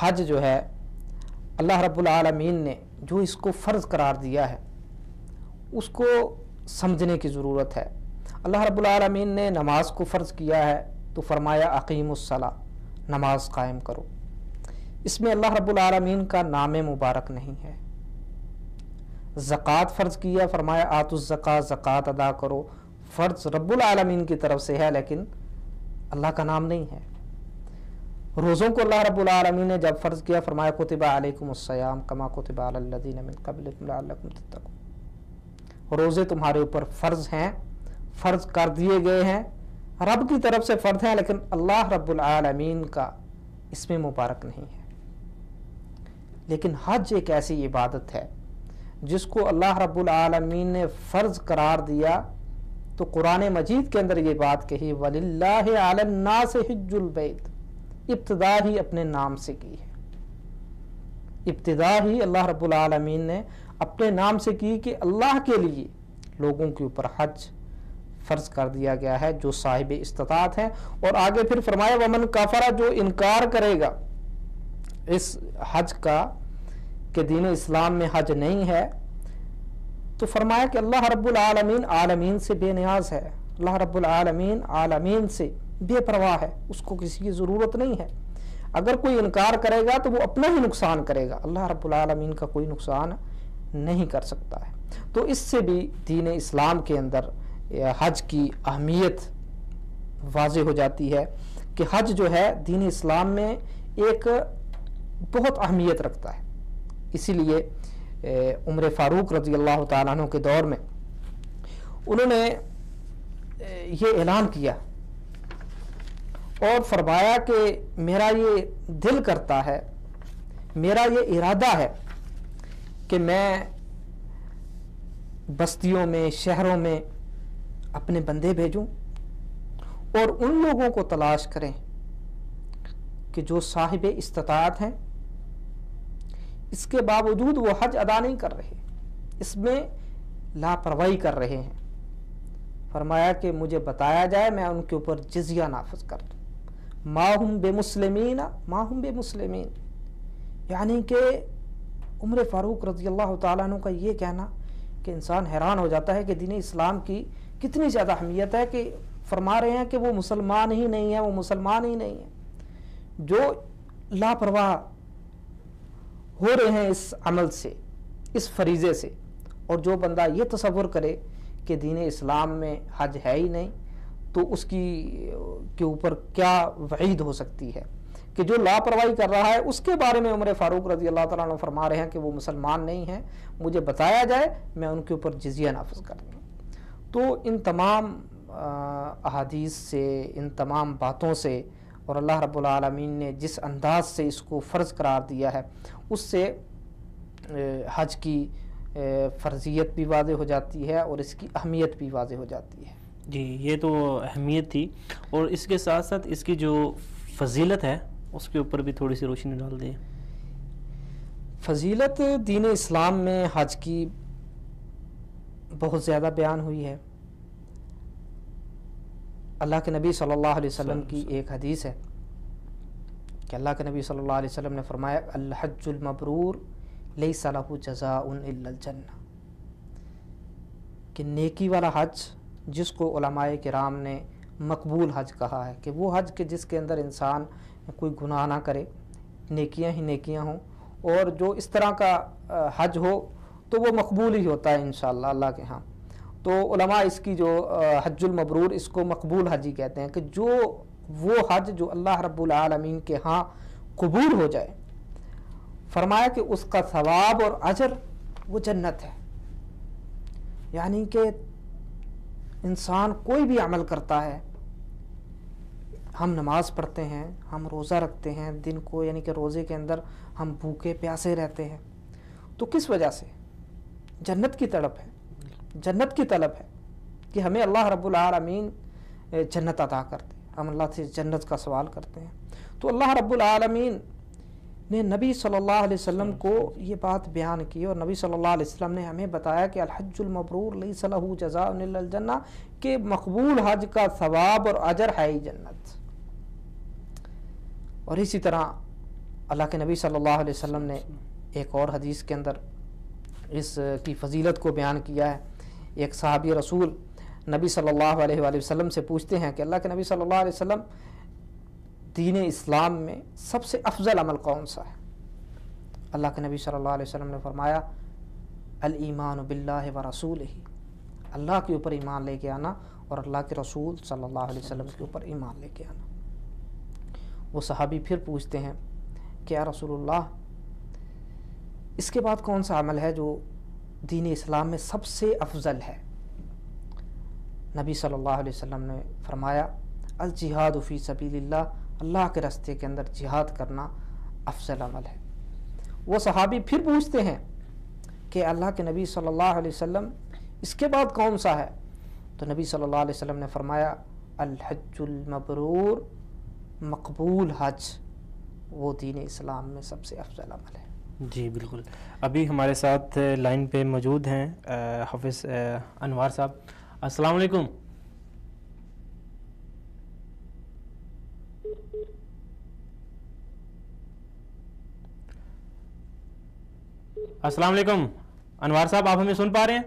حج جو ہے اللہ رب العالمین نے جو اس کو فرض قرار دیا ہے اس کو سمجھنے کی ضرورت ہے۔ اللہ رب العالمین نے نماز کو فرض کیا ہے تو فرمایا اقیم الصلاۃ، نماز قائم کرو۔ اس میں اللہ رب العالمین کا نام مبارک نہیں ہے۔ زکوٰۃ فرض کیا، فرمایا آتوا الزکاۃ، زکوٰۃ ادا کرو، فرض رب العالمین کی طرف سے ہے لیکن اللہ کا نام نہیں ہے۔ روزوں کو اللہ رب العالمین نے جب فرض کیا فرمایا کتب علیکم الصیام کما کتب علی الذین من قبلکم لعلکم تتقون، روزے تمہارے اوپر فرض ہیں، فرض کر دیے گئے ہیں، رب کی طرف سے فرض ہیں لیکن اللہ رب العالمین کا اس میں مبارک نہیں ہے۔ لیکن حج ایک ایسی عبادت ہے جس کو اللہ رب العالمین نے فرض قرار دیا تو قرآن مجید کے اندر یہ بات کہی وَلِلَّهِ عَلَى النَّاسِ حِجُّ الْبَيْتِ، ابتدا ہی اپنے نام سے کی ہے، ابتدا ہی اللہ رب العالمین نے اپنے نام سے کی کہ اللہ کے لیے لوگوں کے اوپر حج فرض کر دیا گیا ہے جو صاحب استطاعت ہیں۔ اور آگے پھر فرمایا ومن کفر، جو انکار کرے گا اس حج کا کہ دین اسلام میں حج نہیں ہے، تو فرمایا کہ اللہ رب العالمین عالمین سے بے نیاز ہے، اللہ رب العالمین عالمین سے بے پرواہ ہے، اس کو کسی کی ضرورت نہیں ہے۔ اگر کوئی انکار کرے گا تو وہ اپنا ہی نقصان کرے گا، اللہ رب العالمین کا کوئی نقصان نہیں کر سکتا ہے۔ تو اس سے بھی دین اسلام کے اندر حج کی اہمیت واضح ہو جاتی ہے کہ حج جو ہے دین اسلام میں ایک بہت اہمیت رکھتا ہے۔ اسی لیے عمر فاروق رضی اللہ تعالیٰ عنہ کے دور میں انہوں نے یہ اعلان کیا اور فرمایا کہ میرا یہ دل کرتا ہے، میرا یہ ارادہ ہے کہ میں بستیوں میں شہروں میں اپنے بندے بھیجوں اور ان لوگوں کو تلاش کریں کہ جو صاحب استطاعت ہیں، اس کے باوجود وہ حج ادا نہیں کر رہے، اس میں لاپرواہی کر رہے ہیں۔ فرمایا کہ مجھے بتایا جائے، میں ان کے اوپر جزیہ نافذ کر دوں۔ ما ہم بمسلمین ما ہم بمسلمین، یعنی کہ عمر فاروق رضی اللہ تعالیٰ عنہ کا یہ کہنا کہ انسان حیران ہو جاتا ہے کہ دین اسلام کی کتنی زیادہ اہمیت ہے کہ فرما رہے ہیں کہ وہ مسلمان ہی نہیں ہے، وہ مسلمان ہی نہیں ہے، جو لاپرواہ ہو رہے ہیں اس عمل سے، اس فریضے سے۔ اور جو بندہ یہ تصور کرے کہ دین اسلام میں حج ہے ہی نہیں تو اس کے اوپر کیا وعید ہو سکتی ہے کہ جو لاپرواہی کر رہا ہے اس کے بارے میں عمر فاروق رضی اللہ تعالیٰ عنہ فرما رہے ہیں کہ وہ مسلمان نہیں ہیں، مجھے بتایا جائے میں ان کے اوپر جزیہ نافذ کر دوں۔ تو ان تمام احادیث سے، ان تمام باتوں سے اور اللہ رب العالمین نے جس انداز سے اس کو فرض قرار دیا ہے اس سے حج کی فرضیت بھی واضح ہو جاتی ہے اور اس کی اہمیت بھی واضح ہو جاتی ہے۔ جی، یہ تو اہمیت تھی، اور اس کے ساتھ ساتھ اس کی جو فضیلت ہے اس کے اوپر بھی تھوڑی سی روشنی ڈال دیں۔ فضیلت دین اسلام میں حج کی بہت زیادہ بیان ہوئی ہے۔ اللہ کے نبی صلی اللہ علیہ وسلم کی ایک حدیث ہے کہ اللہ کے نبی صلی اللہ علیہ وسلم نے فرمایا الحج المبرور لیس لہ جزاء الا الجنہ، کہ نیکی والا حج جس کو علماء کرام نے مقبول حج کہا ہے، کہ وہ حج کہ جس کے اندر انسان کوئی گناہ نہ کرے، نیکیاں ہی نیکیاں ہوں، اور جو اس طرح کا حج ہو تو وہ مقبول ہی ہوتا ہے انشاءاللہ اللہ کے ہاں۔ تو علماء اس کی جو حج المبرور اس کو مقبول حج ہی کہتے ہیں کہ جو وہ حج جو اللہ رب العالمین کے ہاں قبول ہو جائے۔ فرمایا کہ اس کا ثواب اور اجر وہ جنت ہے، یعنی کہ انسان کوئی بھی عمل کرتا ہے، ہم نماز پڑھتے ہیں، ہم روزہ رکھتے ہیں دن کو، یعنی کہ روزے کے اندر ہم بھوکے پیاسے رہتے ہیں، تو کس وجہ سے؟ جنت کی طلب ہے، جنت کی طلب ہے کہ ہمیں اللہ رب العالمین جنت عطا کرتے، ہم اللہ سے جنت کا سوال کرتے ہیں۔ تو اللہ رب العالمین نے نبی صلی اللہ علیہ وسلم کو یہ بات بیان کی، اور نبی صلی اللہ علیہ وسلم نے ہمیں بتایا کہ الحج المبرور لیس لہ جزاء الا الجنہ، کہ مقبول حج کا ثواب اور اجر ہے ہی جنت۔ اور اسی طرح اللہ کے نبی صلی اللہ علیہ وسلم نے ایک اور حدیث کے اندر اس کی فضیلت کو بیان کیا ہے. ایک صحابی رسول نبی صلی اللہ علیہ وآلہ وسلم سے پوچھتے ہیں کہ اللہ کے نبی صلی اللہ علیہ وسلم دین اسلام میں سب سے افضل عمل کون سا ہے؟ اللہ کے نبی صلی اللہ علیہ وسلم نے فرمایا الایمان باللہ و رسولہ، اللہ کے اوپر ایمان لے کے آنا اور اللہ کے رسول صلی اللہ علیہ وسلم کے اوپر ایمان لے کے آنا. وہ صحابی پھر پوچھتے ہیں کہ یا رسول اللہ، اس کے بعد کون سا عمل ہے جو دین اسلام میں سب سے افضل ہے؟ نبی صلی اللہ علیہ وسلم نے فرمایا الجہاد فی سبیل اللہ، اللہ کے راستے کے اندر جہاد کرنا افضل عمل ہے. وہ صحابی پھر پوچھتے ہیں کہ اللہ کے نبی صلی اللہ علیہ وسلم اس کے بعد کون سا ہے؟ تو نبی صلی اللہ علیہ وسلم نے فرمایا الحج المبرور، مقبول حج وہ دین اسلام میں سب سے افضل عمل ہے. جی بالکل. ابھی ہمارے ساتھ لائن پہ موجود ہیں حافظ انوار صاحب. السلام علیکم. السلام علیکم انوار صاحب، آپ ہمیں سن پا رہے ہیں؟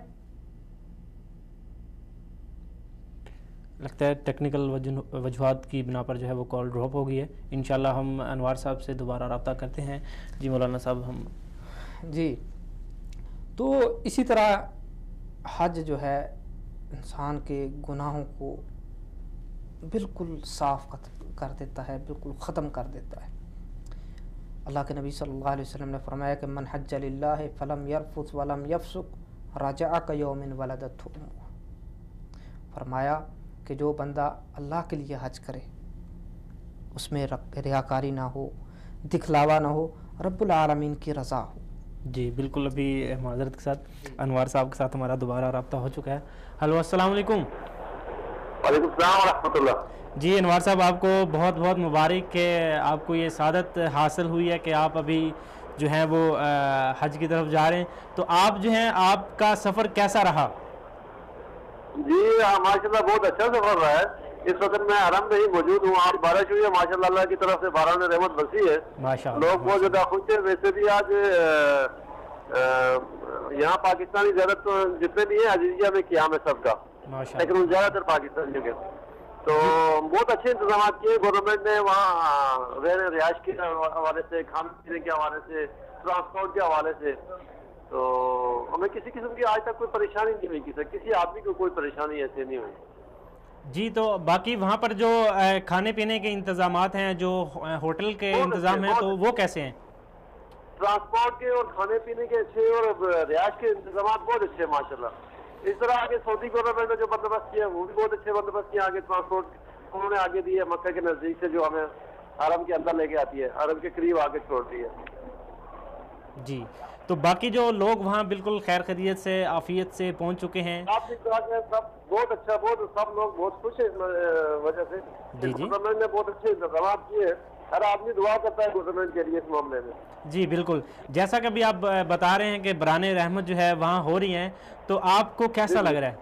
لگتا ہے ٹیکنیکل وجوہات کی بنا پر جو ہے وہ کال ڈراپ ہو گئی ہے. انشاءاللہ ہم انوار صاحب سے دوبارہ رابطہ کرتے ہیں. جی مولانا صاحب ہم جی تو اسی طرح حج جو ہے انسان کے گناہوں کو بالکل صاف کر دیتا ہے، بالکل ختم کر دیتا ہے. اللہ کے نبی صلی اللہ علیہ وسلم نے فرمایا کہ من حج للہ فلم یرفث ولم یفسق رجع کیوم ولدتہ امہ. فرمایا کہ جو بندہ اللہ کے لیے حج کرے، اس میں ریاکاری نہ ہو، دکھلاوا نہ ہو، رب العالمین کی رضا ہو. جی بالکل. ابھی معذرت کے ساتھ انوار صاحب کے ساتھ ہمارا دوبارہ رابطہ ہو چکا ہے. ہلو السلام علیکم. وعلیکم السلام ورحمۃ اللہ. جی انوار صاحب، آپ کو بہت بہت مبارک کہ آپ کو یہ سعادت حاصل ہوئی ہے کہ آپ ابھی جو ہیں وہ حج کی طرف جا رہے ہیں. تو آپ جو ہیں، آپ کا سفر کیسا رہا؟ جی ماشاء اللہ بہت اچھا سفر رہا ہے. اس وقت میں حرم میں ہی موجود ہوں. آج بارش ہوئی ہے ماشاء اللہ، اللہ کی طرف سے باران رحمت برسی ہے. لوگ بہت زیادہ خوش ہیں. ویسے بھی آج یہاں پاکستانی زیادہ جتنے بھی ہیں عزیزیہ میں قیام ہے سب کا، لیکن زیادہ تر پاکستانیوں کے. تو بہت اچھے انتظامات کیے گورنمنٹ نے وہاں رہائش کے حوالے سے، کھانے پینے کے حوالے سے، ٹرانسپورٹ کے حوالے سے. تو ہمیں کسی قسم کی آج تک کوئی پریشانی نہیں ہوئی، کسی آدمی کو کوئی پریشانی ایسے نہیں ہوئی. جی تو باقی وہاں پر جو کھانے پینے کے انتظامات ہیں، جو ہوٹل کے انتظام ہیں، تو وہ کیسے ہیں؟ ٹرانسپورٹ کے اور کھانے پینے کے اچھے اور رہائش کے انتظامات بہت اچھے ہیں ماشاء اللہ. اس طرح آگے سعودی گورنمنٹ نے جو بندوبست کیا وہ بھی بہت اچھے بندوبست کیا. آگے ٹرانسپورٹ انہوں نے آگے دی ہے، مکہ کے نزدیک سے جو ہمیں حرم کے اندر لے کے آتی ہے، حرم کے قریب آگے چھوڑتی ہے. جی تو باقی جو لوگ وہاں بالکل خیر خیریت سے، عافیت سے پہنچ چکے ہیں؟ سب بہت اچھا، سب لوگ بہت خوش ہیں اس وجہ سے. گورنمنٹ نے بہت اچھے انتظامات کیے ہیں. ہر آدمی دعا کرتا ہے گورنمنٹ کے لیے اس معاملے میں. جی بالکل. جیسا کہ ابھی آپ بتا رہے ہیں کہ بران رحمت جو ہے وہاں ہو رہی ہیں، تو آپ کو کیسا لگ رہا ہے؟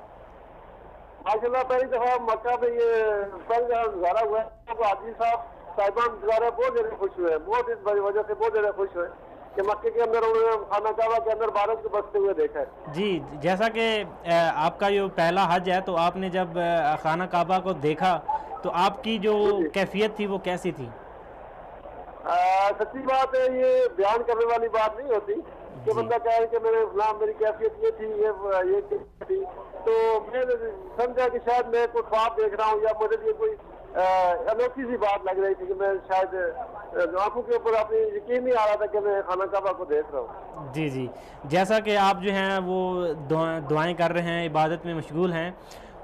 ماشاء اللہ پہلی دفعہ مکہ میں یہ پہلا نظارہ ہوا ہے. حاجی صاحبان گزارے بہت زیادہ خوش ہوئے، بہت اس وجہ سے بہت زیادہ خوش ہوئے کہ مکے کے اندر انہوں نے خانہ کعبہ کے اندر بارش کو بستے ہوئے دیکھا ہے. جی جیسا کہ آپ کا یہ پہلا حج ہے، تو آپ نے جب خانہ کعبہ کو دیکھا تو آپ کی جو کیفیت تھی وہ کیسی تھی؟ سچی بات ہے، یہ بیان کرنے والی بات نہیں ہوتی کہ بندہ کہے کہ میرے اسلام میری کیفیت یہ تھی، یہ تھی. تو میں سمجھا کہ شاید میں کوئی خواب دیکھ رہا ہوں، یا مجھے لیے کوئی انوکھی سی بات لگ رہی تھی کہ میں شاید آنکھوں کے اوپر اپنی یقین نہیں آ رہا تھا کہ میں خانہ کعبہ کو دیکھ رہا ہوں. جی جی. جیسا کہ آپ جو ہیں وہ دعائیں کر رہے ہیں، عبادت میں مشغول ہیں،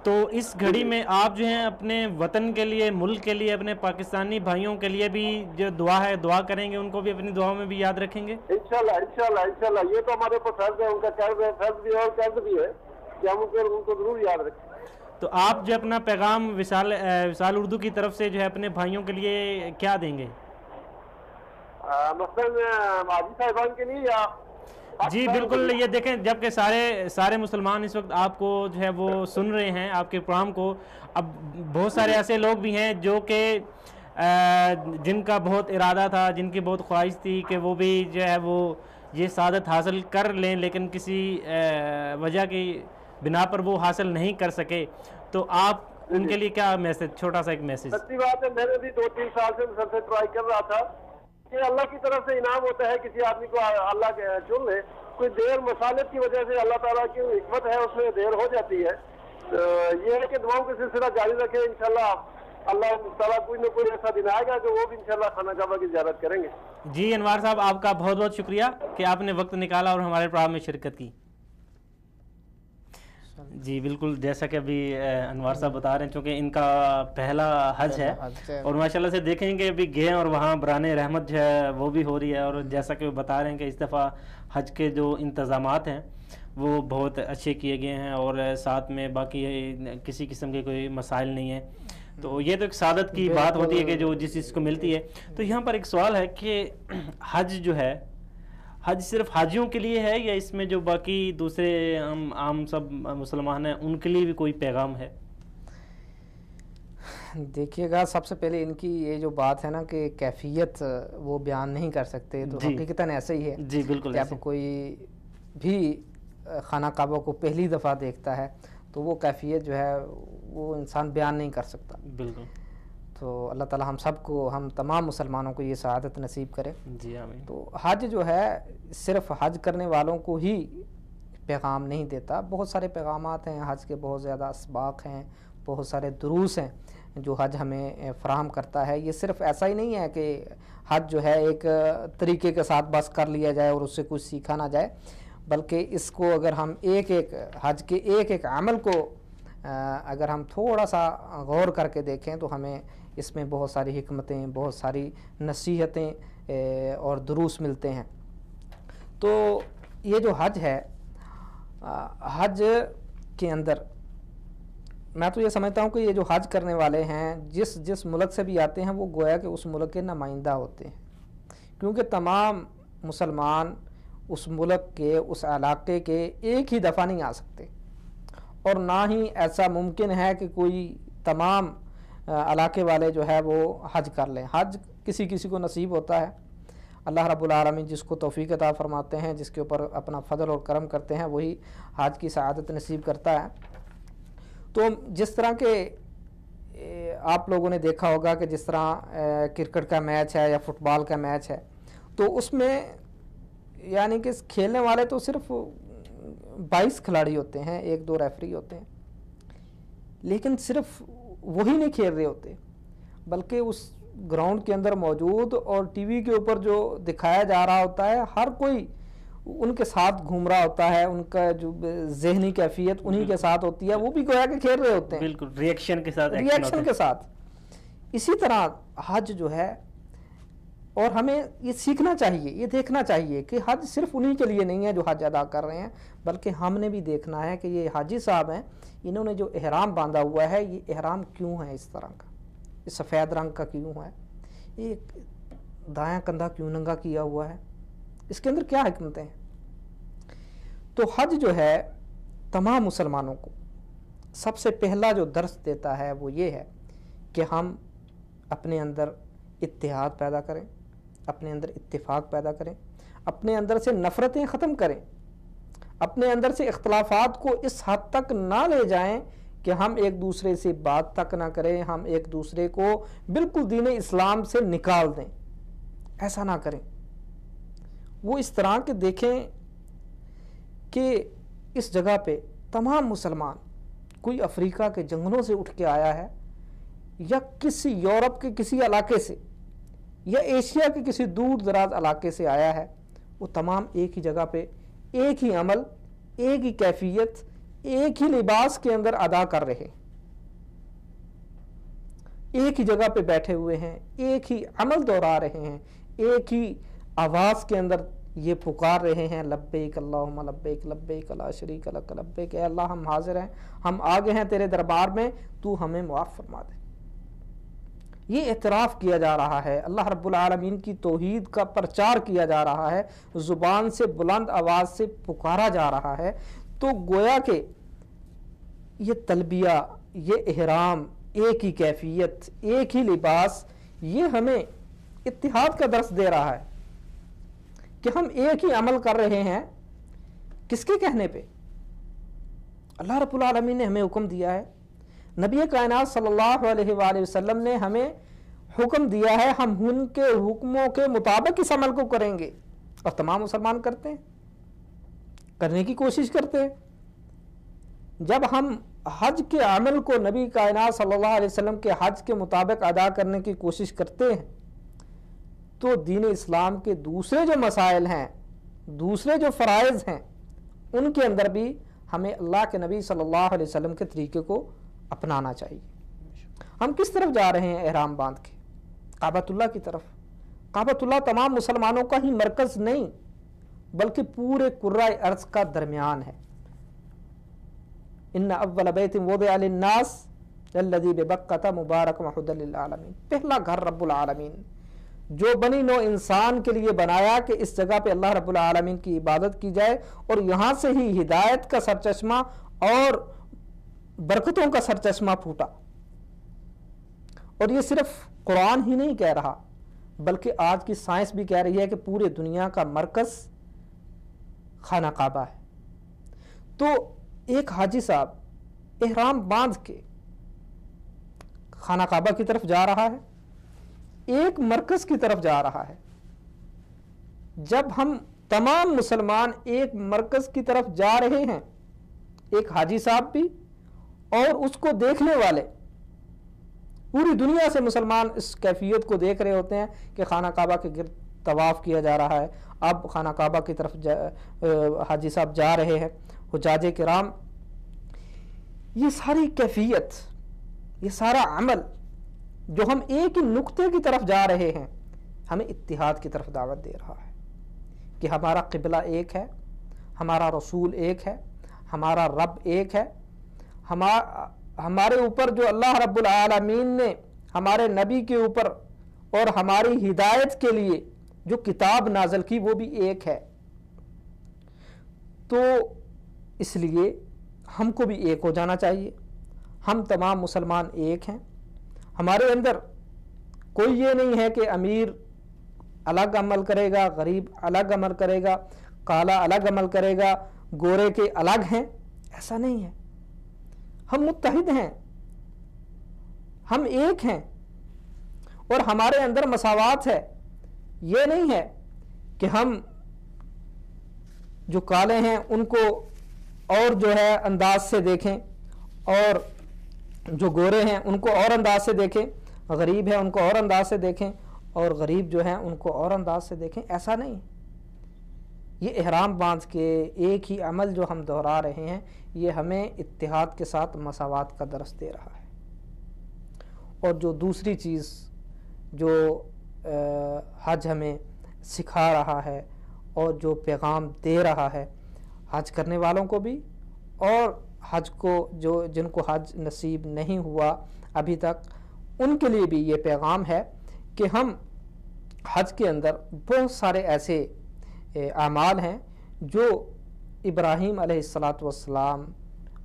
تو اس گھڑی میں آپ جو ہیں اپنے وطن کے لیے، ملک کے لیے، اپنے پاکستانی بھائیوں کے لیے بھی جو دعا کریں گے، ان کو بھی اپنی دعاؤں میں بھی یاد رکھیں گے؟ انشاءاللہ یہ تو ہمارے اوپر فرض ہے، ان کا فرض بھی ہے اور قرض بھی ہے کہ ہم ان کو ضرور یاد رکھیں. تو آپ جو اپنا پیغام وصال اردو کی طرف سے جو ہے اپنے بھائیوں کے لیے کیا دیں گے؟ مثلاً حاجی صاحبان کے لیے یا؟ جی بالکل. یہ دیکھیں، جبکہ سارے مسلمان اس وقت آپ کو جو ہے وہ سن رہے ہیں، آپ کے پروگرام کو. اب بہت سارے ایسے لوگ بھی ہیں جو کہ جن کا بہت ارادہ تھا، جن کی بہت خواہش تھی کہ وہ بھی جو ہے وہ یہ سعادت حاصل کر لیں، لیکن کسی وجہ کی بنا پر وہ حاصل نہیں کر سکے، تو آپ ان کے لیے کیا میسج، چھوٹا سا ایک میسج؟ سچی بات ہے، میں نے بھی 2-3 سال سے مسلسل ٹرائی کر رہا تھا کہ اللہ کی طرف سے انعام ہوتا ہے، کسی آدمی کو اللہ چن لے، کوئی دیر مسالت کی وجہ سے اللہ تعالیٰ کی حکمت ہے، اس میں دیر ہو جاتی ہے۔ یہ ہے کہ دعاؤں کا سلسلہ جاری رکھے، انشاءاللہ اللہ تعالیٰ کوئی نہ کوئی ایسا دن آئے گا کہ وہ بھی انشاءاللہ خانہ کعبہ کی زیارت کریں گے۔ جی انوار صاحب، آپ کا بہت بہت شکریہ کہ آپ نے وقت نکالا اور ہمارے پروگرام میں شرکت کی۔ جی بالکل، جیسا کہ ابھی انوار صاحب بتا رہے ہیں، چونکہ ان کا پہلا حج ہے اور ماشاءاللہ سے دیکھیں گے ابھی گئے اور وہاں بران رحمت جو ہے وہ بھی ہو رہی ہے، اور جیسا کہ وہ بتا رہے ہیں کہ اس دفعہ حج کے جو انتظامات ہیں وہ بہت اچھے کیے گئے ہیں اور ساتھ میں باقی کسی قسم کے کوئی مسائل نہیں ہیں۔ تو یہ تو ایک سعادت کی بات ہوتی ہے کہ جو جس چیز کو ملتی ہے۔ تو یہاں پر ایک سوال ہے کہ حج جو ہے، حج صرف حاجیوں کے لیے ہے یا اس میں جو باقی دوسرے عام سب مسلمان ہیں ان کے لیے بھی کوئی پیغام ہے؟ دیکھیے گا، سب سے پہلے ان کی یہ جو بات ہے نا کہ کیفیت وہ بیان نہیں کر سکتے، تو حقیقتاً ایسا ہی ہے۔ جی بالکل، جب کوئی بھی خانہ کعبہ کو پہلی دفعہ دیکھتا ہے تو وہ کیفیت جو ہے وہ انسان بیان نہیں کر سکتا۔ بالکل، تو اللہ تعالی ہم سب کو، ہم تمام مسلمانوں کو یہ سعادت نصیب کرے۔ جی آمین۔ تو حج جو ہے صرف حج کرنے والوں کو ہی پیغام نہیں دیتا، بہت سارے پیغامات ہیں، حج کے بہت زیادہ اسباق ہیں، بہت سارے دروس ہیں جو حج ہمیں فراہم کرتا ہے۔ یہ صرف ایسا ہی نہیں ہے کہ حج جو ہے ایک طریقے کے ساتھ بس کر لیا جائے اور اس سے کچھ سیکھا نہ جائے، بلکہ اس کو اگر ہم ایک حج کے ایک عمل کو اگر ہم تھوڑا سا غور کر کے دیکھیں تو ہمیں اس میں بہت ساری حکمتیں، بہت ساری نصیحتیں اور دروس ملتے ہیں۔ تو یہ جو حج ہے، حج کے اندر میں تو یہ سمجھتا ہوں کہ یہ جو حج کرنے والے ہیں جس ملک سے بھی آتے ہیں وہ گویا کہ اس ملک کے نمائندہ ہوتے ہیں، کیونکہ تمام مسلمان اس ملک کے، اس علاقے کے ایک ہی دفعہ نہیں آ سکتے، اور نہ ہی ایسا ممکن ہے کہ کوئی تمام علاقے والے جو ہے وہ حج کر لیں۔ حج کسی کو نصیب ہوتا ہے، اللہ رب العالمین جس کو توفیق عطا فرماتے ہیں، جس کے اوپر اپنا فضل اور کرم کرتے ہیں، وہی حج کی سعادت نصیب کرتا ہے۔ تو جس طرح کے آپ لوگوں نے دیکھا ہوگا کہ جس طرح کرکٹ کا میچ ہے یا فٹ بال کا میچ ہے، تو اس میں یعنی کہ کھیلنے والے تو صرف 22 کھلاڑی ہوتے ہیں، 1-2 ریفری ہوتے ہیں، لیکن صرف وہی نہیں کھیل رہے ہوتے، بلکہ اس گراؤنڈ کے اندر موجود اور ٹی وی کے اوپر جو دکھایا جا رہا ہوتا ہے، ہر کوئی ان کے ساتھ گھوم رہا ہوتا ہے، ان کا جو ذہنی کیفیت انہی کے ساتھ ہوتی ہے، وہ بھی گویا کہ کھیل رہے ہوتے ہیں، بالکل ریئیکشن کے ساتھ، اسی طرح حج جو ہے، اور ہمیں یہ سیکھنا چاہیے، یہ دیکھنا چاہیے کہ حج صرف انہی کے لیے نہیں ہے جو حج ادا کر رہے ہیں، بلکہ ہم نے بھی دیکھنا ہے کہ یہ حاجی صاحب ہیں، انہوں نے جو احرام باندھا ہوا ہے، یہ احرام کیوں ہے اس طرح کا، یہ سفید رنگ کا کیوں ہے، یہ دایاں کندھا کیوں ننگا کیا ہوا ہے، اس کے اندر کیا حکمتیں ہیں؟ تو حج جو ہے تمام مسلمانوں کو سب سے پہلا جو درس دیتا ہے وہ یہ ہے کہ ہم اپنے اندر اتحاد پیدا کریں، اپنے اندر اتفاق پیدا کریں، اپنے اندر سے نفرتیں ختم کریں، اپنے اندر سے اختلافات کو اس حد تک نہ لے جائیں کہ ہم ایک دوسرے سے بات تک نہ کریں، ہم ایک دوسرے کو بالکل دین اسلام سے نکال دیں، ایسا نہ کریں۔ وہ اس طرح کہ دیکھیں کہ اس جگہ پہ تمام مسلمان، کوئی افریقہ کے جنگلوں سے اٹھ کے آیا ہے یا کسی یورپ کے کسی علاقے سے یا ایشیا کے کسی دور دراز علاقے سے آیا ہے، وہ تمام ایک ہی جگہ پہ ایک ہی عمل، ایک ہی کیفیت، ایک ہی لباس کے اندر ادا کر رہے، ایک ہی جگہ پہ بیٹھے ہوئے ہیں، ایک ہی عمل دہرا رہے ہیں، ایک ہی آواز کے اندر یہ پکار رہے ہیں، لبیک اللہم لبیک لبیک لا شریک لک لبیک، اے اللہ ہم حاضر ہیں، ہم آگے ہیں تیرے دربار میں، تو ہمیں معاف فرما دے۔ یہ اعتراف کیا جا رہا ہے، اللہ رب العالمین کی توحید کا پرچار کیا جا رہا ہے، زبان سے بلند آواز سے پکارا جا رہا ہے، تو گویا کہ یہ تلبیہ، یہ احرام، ایک ہی کیفیت، ایک ہی لباس، یہ ہمیں اتحاد کا درس دے رہا ہے کہ ہم ایک ہی عمل کر رہے ہیں. کس کے کہنے پہ؟ اللہ رب العالمین نے ہمیں حکم دیا ہے, نبی کائنات صلی اللہ علیہ وآلہ وسلم نے ہمیں حکم دیا ہے, ہم ان کے حکموں کے مطابق اس عمل کو کریں گے, اور تمام مسلمان کرتے ہیں, کرنے کی کوشش کرتے ہیں. جب ہم حج کے عمل کو نبی کائنات صلی اللہ علیہ وسلم کے حج کے مطابق ادا کرنے کی کوشش کرتے ہیں, تو دین اسلام کے دوسرے جو مسائل ہیں, دوسرے جو فرائض ہیں, ان کے اندر بھی ہمیں اللہ کے نبی صلی اللہ علیہ وسلم کے طریقے کو اپنانا چاہیے. ہم کس طرف جا رہے ہیں؟ احرام باندھ کے کعبۃ اللہ کی طرف. کعبۃ اللہ تمام مسلمانوں کا ہی مرکز نہیں, بلکہ پورے کرۂ ارض کا درمیان ہے. ان اول بیت وضع للناس الذی ببکۃ مبارک وہدی للعالمین. پہلا گھر رب العالمین جو بنی نو انسان کے لیے بنایا کہ اس جگہ پہ اللہ رب العالمین کی عبادت کی جائے, اور یہاں سے ہی ہدایت کا سرچشمہ اور برکتوں کا سرچشمہ پھوٹا. اور یہ صرف قرآن ہی نہیں کہہ رہا, بلکہ آج کی سائنس بھی کہہ رہی ہے کہ پورے دنیا کا مرکز خانہ کعبہ ہے. تو ایک حاجی صاحب احرام باندھ کے خانہ کعبہ کی طرف جا رہا ہے, ایک مرکز کی طرف جا رہا ہے. جب ہم تمام مسلمان ایک مرکز کی طرف جا رہے ہیں, ایک حاجی صاحب بھی اور اس کو دیکھنے والے, پوری دنیا سے مسلمان اس کیفیت کو دیکھ رہے ہوتے ہیں کہ خانہ کعبہ کے گرد طواف کیا جا رہا ہے. اب خانہ کعبہ کی طرف حاجی صاحب جا رہے ہیں, حجاج کرام. یہ ساری کیفیت, یہ سارا عمل جو ہم ایک ہی نقطے کی طرف جا رہے ہیں, ہمیں اتحاد کی طرف دعوت دے رہا ہے کہ ہمارا قبلہ ایک ہے, ہمارا رسول ایک ہے, ہمارا رب ایک ہے. ہمارے اوپر جو اللہ رب العالمین نے ہمارے نبی کے اوپر اور ہماری ہدایت کے لیے جو کتاب نازل کی وہ بھی ایک ہے. تو اس لیے ہم کو بھی ایک ہو جانا چاہیے. ہم تمام مسلمان ایک ہیں. ہمارے اندر کوئی یہ نہیں ہے کہ امیر الگ عمل کرے گا, غریب الگ عمل کرے گا, کالا الگ عمل کرے گا, گورے کے الگ ہیں. ایسا نہیں ہے. ہم متحد ہیں, ہم ایک ہیں, اور ہمارے اندر مساوات ہے. یہ نہیں ہے کہ ہم جو کالے ہیں ان کو اور جو ہے انداز سے دیکھیں, اور جو گورے ہیں ان کو اور انداز سے دیکھیں, غریب ہے ان کو اور انداز سے دیکھیں, اور غریب جو ہیں ان کو اور انداز سے دیکھیں. ایسا نہیں. یہ احرام باندھ کے ایک ہی عمل جو ہم دہرا رہے ہیں, یہ ہمیں اتحاد کے ساتھ مساوات کا درس دے رہا ہے. اور جو دوسری چیز جو حج ہمیں سکھا رہا ہے اور جو پیغام دے رہا ہے حج کرنے والوں کو بھی, اور حج کو جن کو حج نصیب نہیں ہوا ابھی تک, ان کے لیے بھی یہ پیغام ہے کہ ہم حج کے اندر بہت سارے ایسے اعمال ہیں جو ابراہیم علیہ السلام,